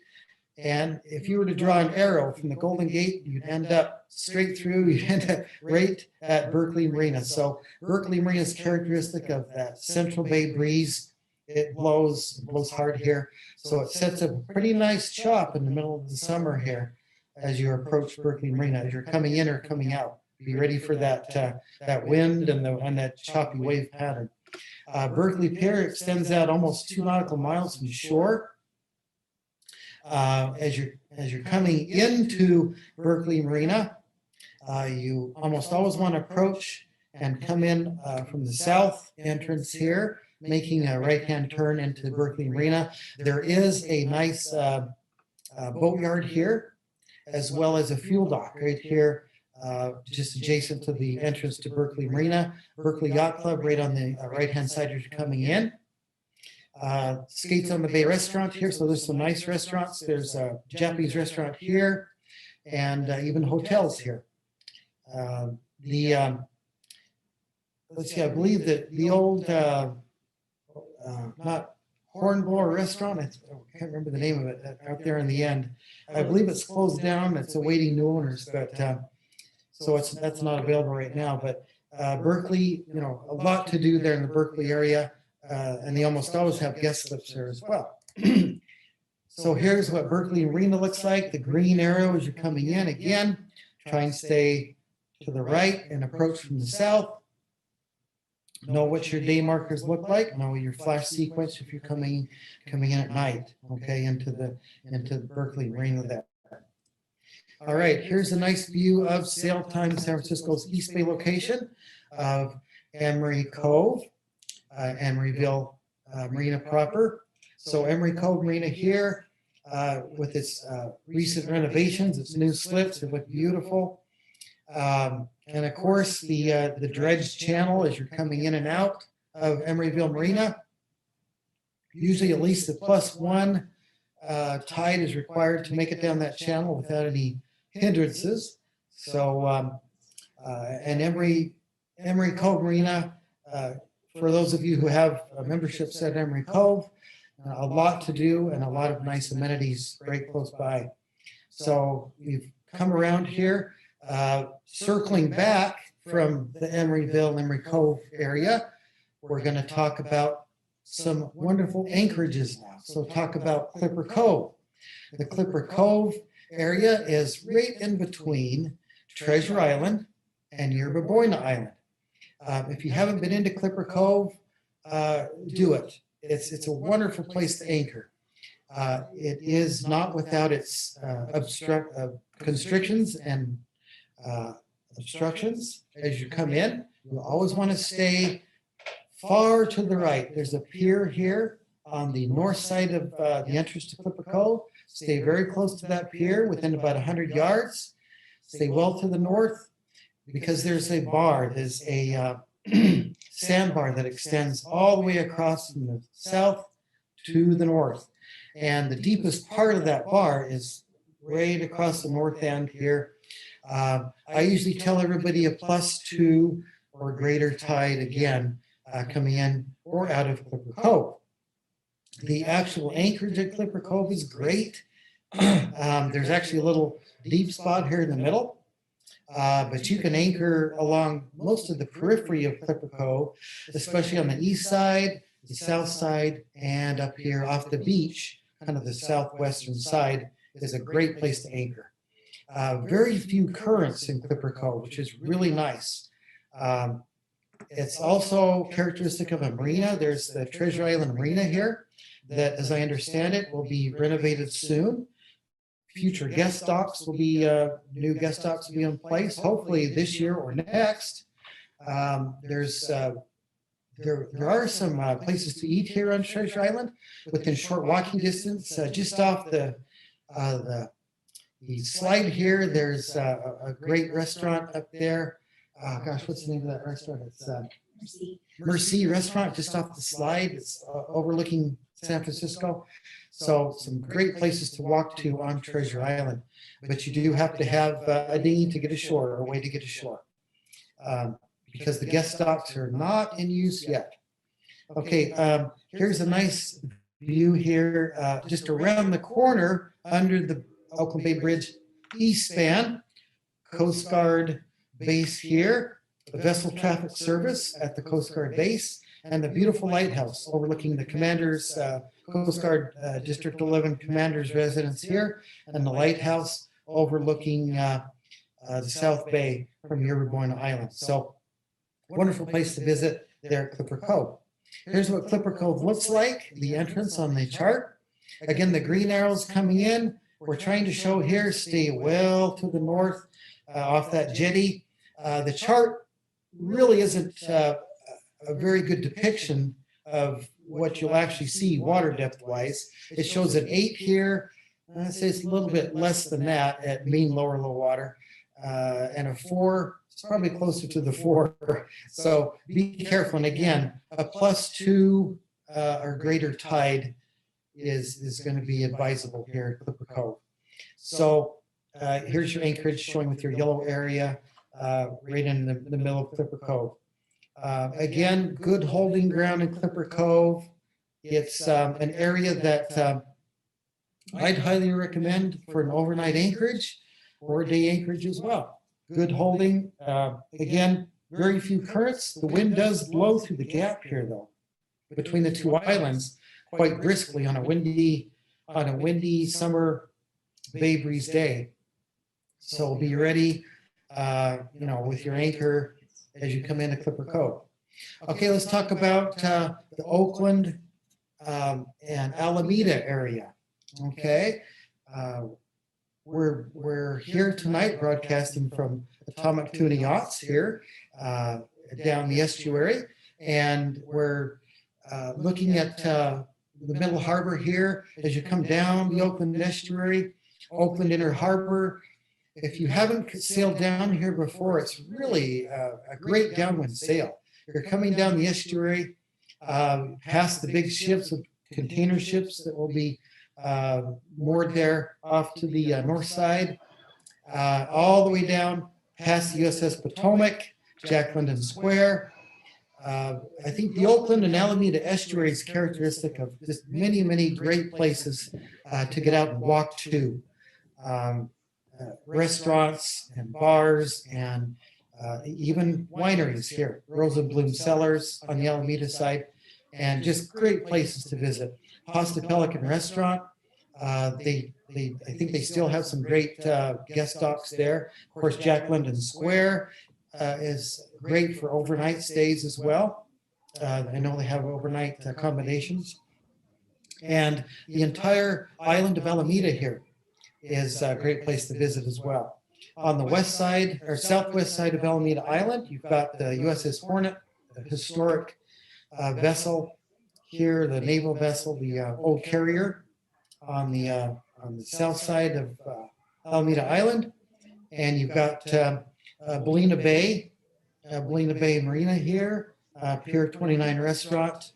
And if you were to draw an arrow from the Golden Gate, you'd end up straight through, you'd end up right at Berkeley Marina. So Berkeley Marina is characteristic of that Central Bay breeze. It blows hard here. So it sets up a pretty nice chop in the middle of the summer here as you approach Berkeley Marina, as you're coming in or coming out. Be ready for that wind and that choppy wave pattern. Berkeley Pier extends out almost 2 nautical miles from shore. As you're coming into Berkeley Marina, you almost always want to approach and come in from the south entrance here, making a right-hand turn into Berkeley Marina. There is a nice boatyard here, as well as a fuel dock right here, just adjacent to the entrance to Berkeley Marina. Berkeley Yacht Club right on the right-hand side as you're coming in. Skates on the Bay restaurant here. So there's some nice restaurants. There's a Japanese restaurant here and even hotels here. Let's see, I believe that the old, not Hornblower restaurant, I can't remember the name of it, out there in the end. I believe it's closed down. It's awaiting new owners, but so that's not available right now. But Berkeley, you know, a lot to do there in the Berkeley area, and they almost always have guest slips there as well. So here's what Berkeley Marina looks like. The green arrow as you're coming in. Again, try and stay to the right and approach from the south. Know what your day markers look like. Know your flash sequence if you're coming in at night. Okay, into the Berkeley Marina there. All right, here's a nice view of sail time San Francisco's East Bay location of Emery Cove, Emeryville Marina proper. So Emery Cove Marina here with its recent renovations, its new slips, they look beautiful. And of course, the dredged channel as you're coming in and out of Emeryville Marina. Usually at least a +1 tide is required to make it down that channel without any hindrances. So, and Emery Cove Marina, for those of you who have memberships at Emery Cove, a lot to do and a lot of nice amenities right close by. So we've come around here. Circling back from the Emeryville, Emery Cove area, we're going to talk about some wonderful anchorages now. So talk about Clipper Cove. The Clipper Cove area is right in between Treasure Island and Yerba Buena Island. If you haven't been into Clipper Cove, do it. It's a wonderful place to anchor. It is not without its constrictions and obstructions as you come in. You always want to stay far to the right. There's a pier here on the north side of the entrance to Clipper Cove. Stay very close to that pier within about 100 yards. Stay well to the north because there's a bar. There's a sandbar that extends all the way across from the south to the north. And the deepest part of that bar is right across the north end here. I usually tell everybody a +2 or greater tide again coming in or out of Clipper Cove. The actual anchorage at Clipper Cove is great. There's actually a little deep spot here in the middle, but you can anchor along most of the periphery of Clipper Cove, especially on the east side, the south side, and up here off the beach, kind of the southwestern side is a great place to anchor. Very few currents in Clipper Cove, which is really nice. It's also characteristic of a marina. There's the Treasure Island Marina here that, as I understand it, will be renovated soon. Future guest docks will be, new guest docks will be in place, hopefully this year or next. There are some places to eat here on Treasure Island within short walking distance, just off the slide here. There's a great restaurant up there. Gosh, what's the name of that restaurant? It's Mercy Restaurant, just off the slide. It's overlooking San Francisco. So some great places to walk to on Treasure Island. But you do have to have a dinghy to get ashore, or a way to get ashore, because the guest docks are not in use yet. Okay, here's a nice view here, just around the corner under the Oakland Bay Bridge east span, Coast Guard base here, the vessel traffic service at the Coast Guard base, and the beautiful lighthouse overlooking the commander's Coast Guard District 11 commander's residence here, and the lighthouse overlooking the South Bay from Yerba Buena Island. So wonderful place to visit there at Clipper Cove. Here's what Clipper Cove looks like, the entrance on the chart. Again, the green arrows coming in. We're trying to show here, stay well to the north off that jetty. The chart really isn't a very good depiction of what you'll actually see water depth wise. It shows an 8 here. I'd say it's a little bit less than that at mean lower low water, and a 4. It's probably closer to the 4. So be careful. And again, a +2 or greater tide is going to be advisable here at Clipper Cove. So here's your anchorage showing with your yellow area right in the middle of Clipper Cove. Again, good holding ground in Clipper Cove. It's an area that I'd highly recommend for an overnight anchorage or a day anchorage as well. Good holding. Again, very few currents. The wind does blow through the gap here, though, between the two islands quite briskly on a windy summer bay breeze day. So be ready, with your anchor as you come into Clipper Cove. Okay, let's talk about the Oakland and Alameda area. Okay, we're here tonight broadcasting from Atomic Tuna Yachts here down the estuary, and we're looking at the middle harbor here as you come down the Oakland Estuary, Oakland Inner Harbor. If you haven't sailed down here before, it's really a great downwind sail. You're coming down the estuary, past the big ships, container ships that will be moored there off to the north side, all the way down past the USS Potomac, Jack London Square. I think the Oakland and Alameda Estuary is characteristic of just many, many great places to get out and walk to. Restaurants and bars and even wineries here. Rosenblum Cellars on the Alameda side, and just great places to visit. Pasta Pelican Restaurant. I think they still have some great guest docks there. Of course, Jack London Square is great for overnight stays as well. I know they have overnight accommodations. And the entire island of Alameda here is a great place to visit as well. On the west side or southwest side of Alameda Island, you've got the USS Hornet, a historic vessel here, the naval vessel, the old carrier on the south side of Alameda Island. And you've got Ballina Bay Marina here, Pier 29 restaurant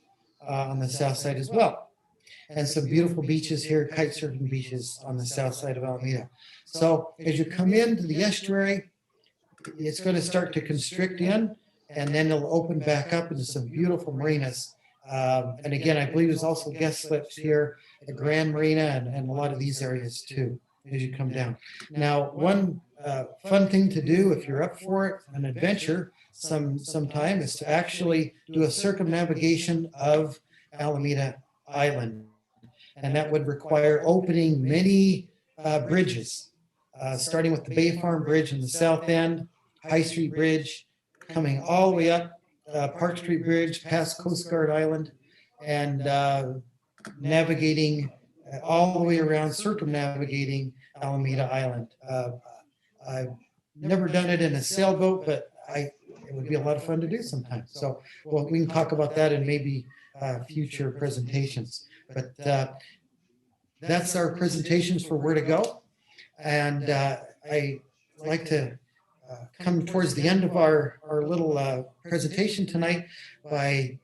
on the south side as well. And some beautiful beaches here, kite surfing beaches on the south side of Alameda. So as you come into the estuary, it's going to start to constrict in, and then it'll open back up into some beautiful marinas. And again, I believe there's also guest slips here, the Grand Marina, and a lot of these areas too, as you come down. Now, one fun thing to do if you're up for it, an adventure sometime, is to actually do a circumnavigation of Alameda Island. And that would require opening many bridges, starting with the Bay Farm Bridge in the south end, High Street Bridge, coming all the way up Park Street Bridge, past Coast Guard Island, and navigating all the way around, circumnavigating Alameda Island. I've never done it in a sailboat, but it would be a lot of fun to do sometime. So we can talk about that in maybe future presentations. But that's our presentations for where to go. And I like to come towards the end of our little presentation tonight by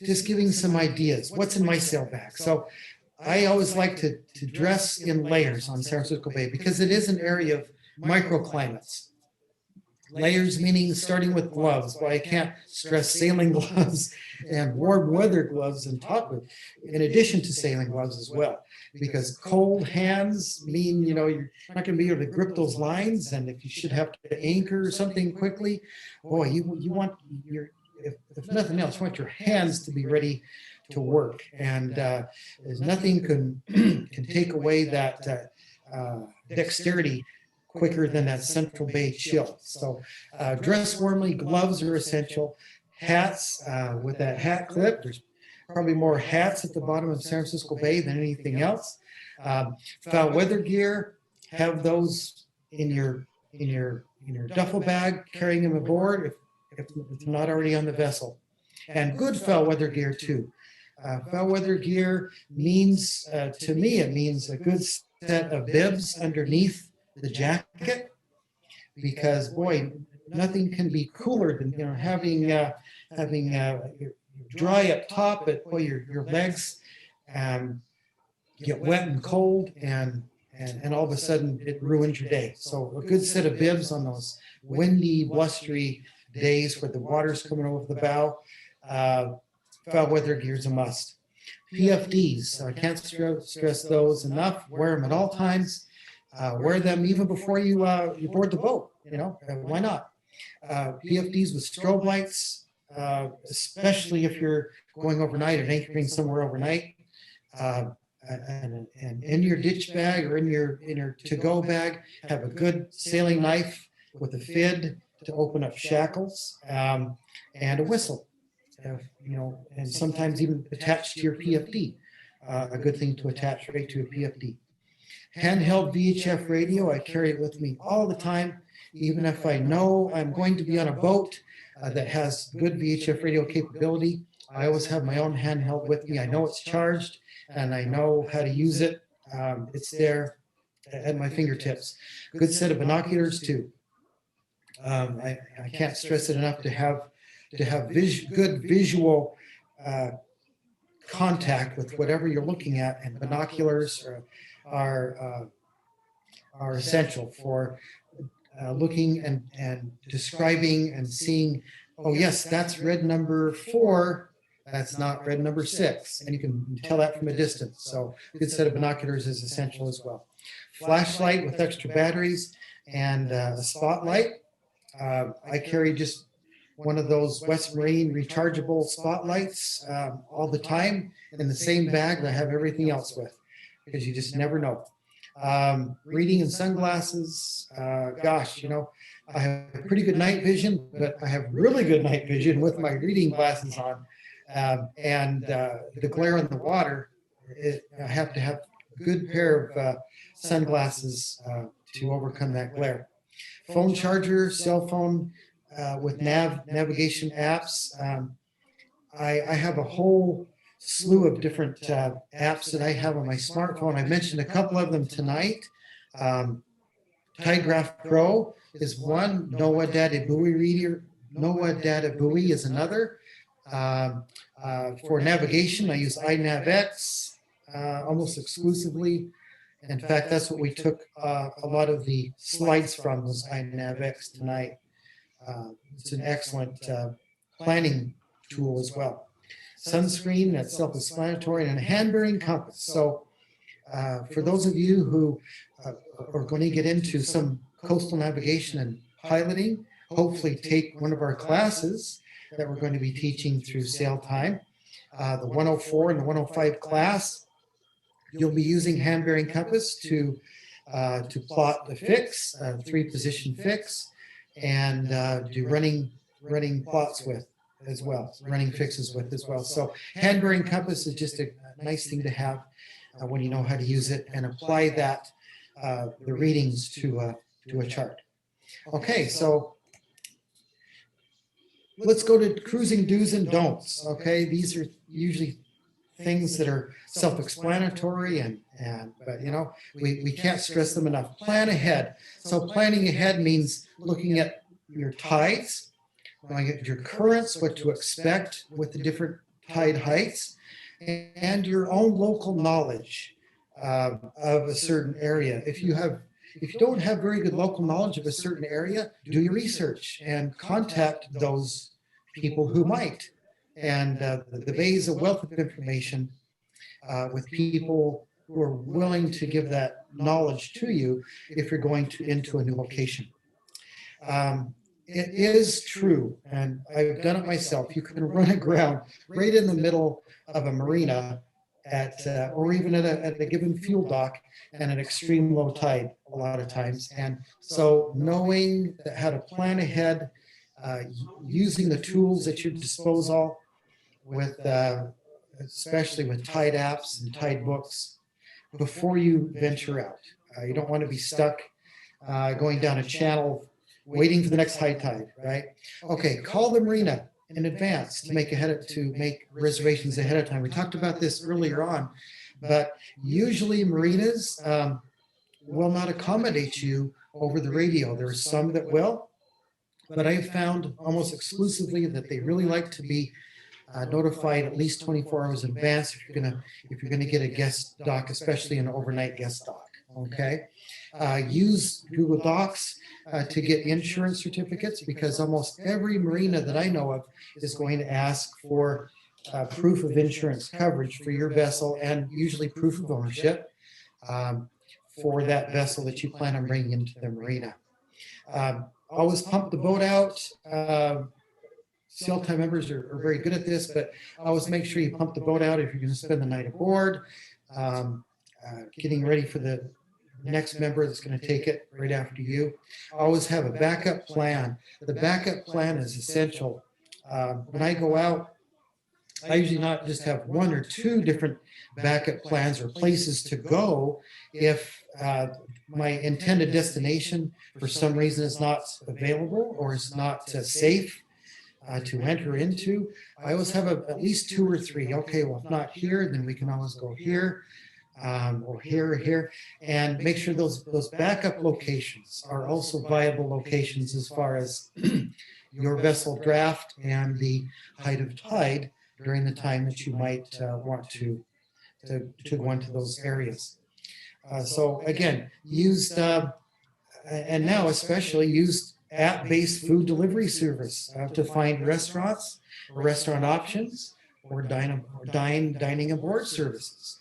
just giving some ideas. What's in my sail bag? So I always like to dress in layers on San Francisco Bay because it is an area of microclimates. Layers meaning starting with gloves. Well, I can't stress sailing gloves and warm weather gloves on top of it, in addition to sailing gloves as well. Because cold hands mean, you're not going to be able to grip those lines. And if you should have to anchor something quickly, boy, you want if nothing else, you want your hands to be ready to work. And there's nothing can take away that dexterity quicker than that Central Bay chill. So dress warmly, gloves are essential. Hats with that hat clip. There's probably more hats at the bottom of San Francisco Bay than anything else. Foul weather gear, have those in your duffel bag, carrying them aboard if it's not already on the vessel. And good foul weather gear too. Foul weather gear means, to me, it means a good set of bibs underneath the jacket, because boy, nothing can be cooler than having having your dry up top, but boy, your legs get wet and cold, and all of a sudden it ruins your day. So a good set of bibs on those windy, blustery days where the water's coming over the bow. Foul weather gear is a must. PFDs, I can't stress those enough. Wear them at all times. Wear them even before you board the boat. Why not? PFDs with strobe lights, especially if you're going overnight and anchoring somewhere overnight. And in your ditch bag or in your to-go bag, have a good sailing knife with a fid to open up shackles, and a whistle. And sometimes even attached to your PFD. A good thing to attach right to a PFD. Handheld VHF radio, I carry it with me all the time, even if I know I'm going to be on a boat that has good VHF radio capability. I always have my own handheld with me. I know it's charged and I know how to use it. It's there at my fingertips. Good set of binoculars too. I can't stress it enough to have good visual contact with whatever you're looking at, and binoculars are essential for looking and describing and seeing, oh yes, that's red number 4, that's not red number 6, and you can tell that from a distance. So a good set of binoculars is essential as well. Flashlight with extra batteries and a spotlight. I carry just one of those West Marine rechargeable spotlights all the time in the same bag that I have everything else with, because you just never know. Reading and sunglasses, gosh, I have pretty good night vision, but I have really good night vision with my reading glasses on. And the glare on the water, I have to have a good pair of sunglasses to overcome that glare. Phone charger, cell phone, with navigation apps. I have a whole slew of different apps that I have on my smartphone. I mentioned a couple of them tonight. Tidegraph Pro is one. NOAA Data Buoy is another. For navigation, I use iNavX almost exclusively. In fact, that's what we took a lot of the slides from, was iNavX tonight. It's an excellent planning tool as well. Sunscreen, that's self-explanatory, and a hand-bearing compass. So for those of you who are going to get into some coastal navigation and piloting, hopefully take one of our classes that we're going to be teaching through Sail Time. The 104 and the 105 class, you'll be using hand-bearing compass to plot the fix, 3-position fix, and do running plots with as well, running fixes with as well. So hand-bearing compass is just a nice thing to have when you know how to use it and apply that the readings to a chart. Okay, so let's go to cruising do's and don'ts. Okay, these are usually things that are self-explanatory, but we can't stress them enough. Plan ahead. So planning ahead means looking at your tides, knowing at your currents, what to expect with the different tide heights, and your own local knowledge of a certain area. If you don't have very good local knowledge of a certain area, do your research and contact those people who might. And the Bay is a wealth of information with people who are willing to give that knowledge to you if you're going into a new location. It is true, and I've done it myself. You can run aground right in the middle of a marina or even at a given fuel dock and an extreme low tide a lot of times. And so knowing how to plan ahead, using the tools at your disposal, with especially with tide apps and tide books before you venture out. You don't want to be stuck going down a channel waiting for the next high tide, right? Okay, call the marina in advance to make reservations ahead of time. We talked about this earlier on, but usually marinas will not accommodate you over the radio. There are some that will, but I found almost exclusively that they really like to be notified at least 24 hours in advance if you're gonna get a guest dock, especially an overnight guest dock. Okay, use Google Docs to get insurance certificates, because almost every marina that I know of is going to ask for proof of insurance coverage for your vessel, and usually proof of ownership for that vessel that you plan on bringing into the marina. Always pump the boat out. Sail time members are very good at this, but always make sure you pump the boat out if you're going to spend the night aboard. Getting ready for the next member that's going to take it right after you. Always have a backup plan. The backup plan is essential. When I go out, I usually not just have one or two different backup plans or places to go if my intended destination for some reason is not available or is not safe to enter into. I always have at least two or three. Okay, well, if not here, then we can always go here, or here, or here, and make sure those backup locations are also viable locations as far as your vessel draft and the height of tide during the time that you might want to go into those areas. So again, used, and now especially used app-based food delivery service to find restaurants or restaurant options or dining aboard services.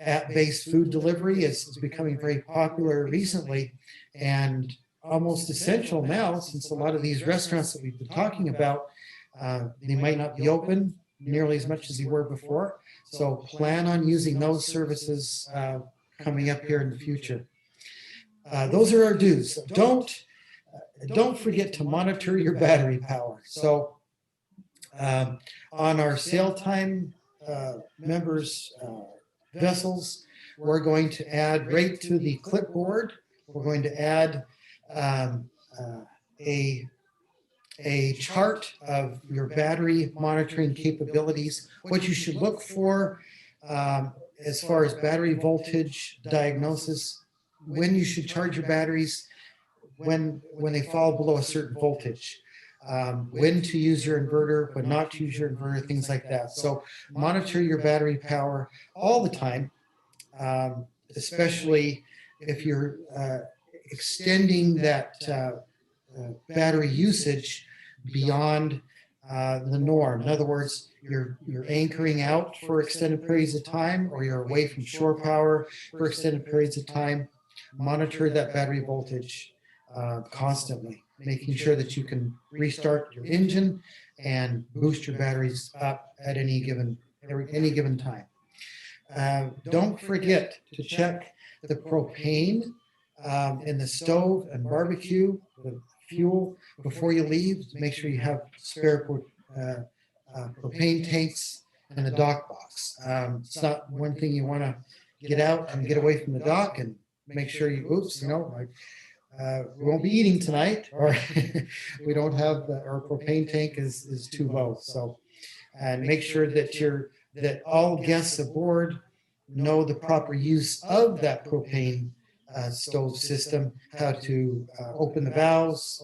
App-based food delivery is becoming very popular recently and almost essential now, since a lot of these restaurants that we've been talking about, they might not be open nearly as much as they were before. So plan on using those services coming up here in the future. Those are our dues. Don't forget to monitor your battery power. So on our sail time members vessels, we're going to add right to the clipboard, we're going to add a chart of your battery monitoring capabilities, what you should look for as far as battery voltage diagnosis, when you should charge your batteries, when they fall below a certain voltage, when to use your inverter, when not to use your inverter, things like that. So monitor your battery power all the time, especially if you're extending that battery usage beyond the norm. In other words, you're anchoring out for extended periods of time, or you're away from shore power for extended periods of time. Monitor that battery voltage constantly, making sure that you can restart your engine and boost your batteries up at any given time. Don't forget to check the propane in the stove and barbecue, the fuel, before you leave. Make sure you have spare propane tanks in the dock box. It's not one thing you want to get out and get away from the dock and make sure you, oops, we won't be eating tonight, or we don't have our propane tank is too low. So, and make sure that all guests aboard know the proper use of that propane stove system, how to open the valves,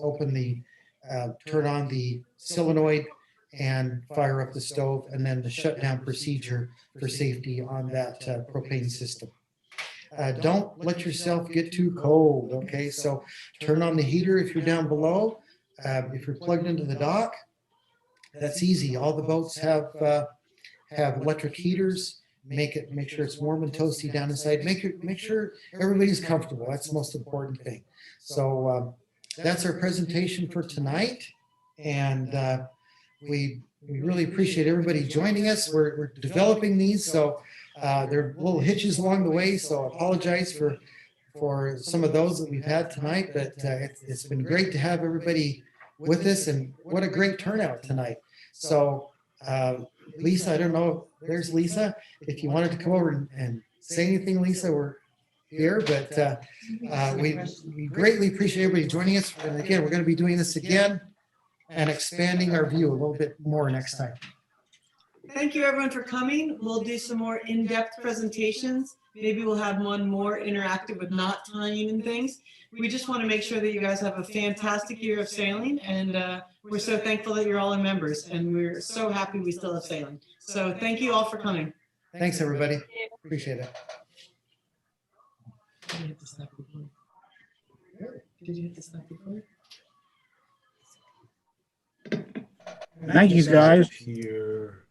turn on the solenoid and fire up the stove, and then the shutdown procedure for safety on that propane system. Don't let yourself get too cold, okay? So turn on the heater if you're down below. If you're plugged into the dock, that's easy. All the boats have electric heaters. Make sure it's warm and toasty down inside. Make sure everybody's comfortable. That's the most important thing. So that's our presentation for tonight, and we really appreciate everybody joining us. We're developing these, so there are little hitches along the way. So I apologize for some of those that we've had tonight, but it's been great to have everybody with us, and what a great turnout tonight. So Lisa, I don't know, there's Lisa. If you wanted to come over and say anything, Lisa, we're here, but we greatly appreciate everybody joining us. And again, we're going to be doing this again and expanding our view a little bit more next time. Thank you everyone for coming. We'll do some more in-depth presentations Maybe we'll have one more interactive with knot tying and things. We just want to make sure that you guys have a fantastic year of sailing, and we're so thankful that you're all in members, and we're so happy we still have sailing. So thank you all for coming. Thanks, everybody. Appreciate it. Did you hit the stop before? Did you hit the stop before? Thank you, guys. Pier.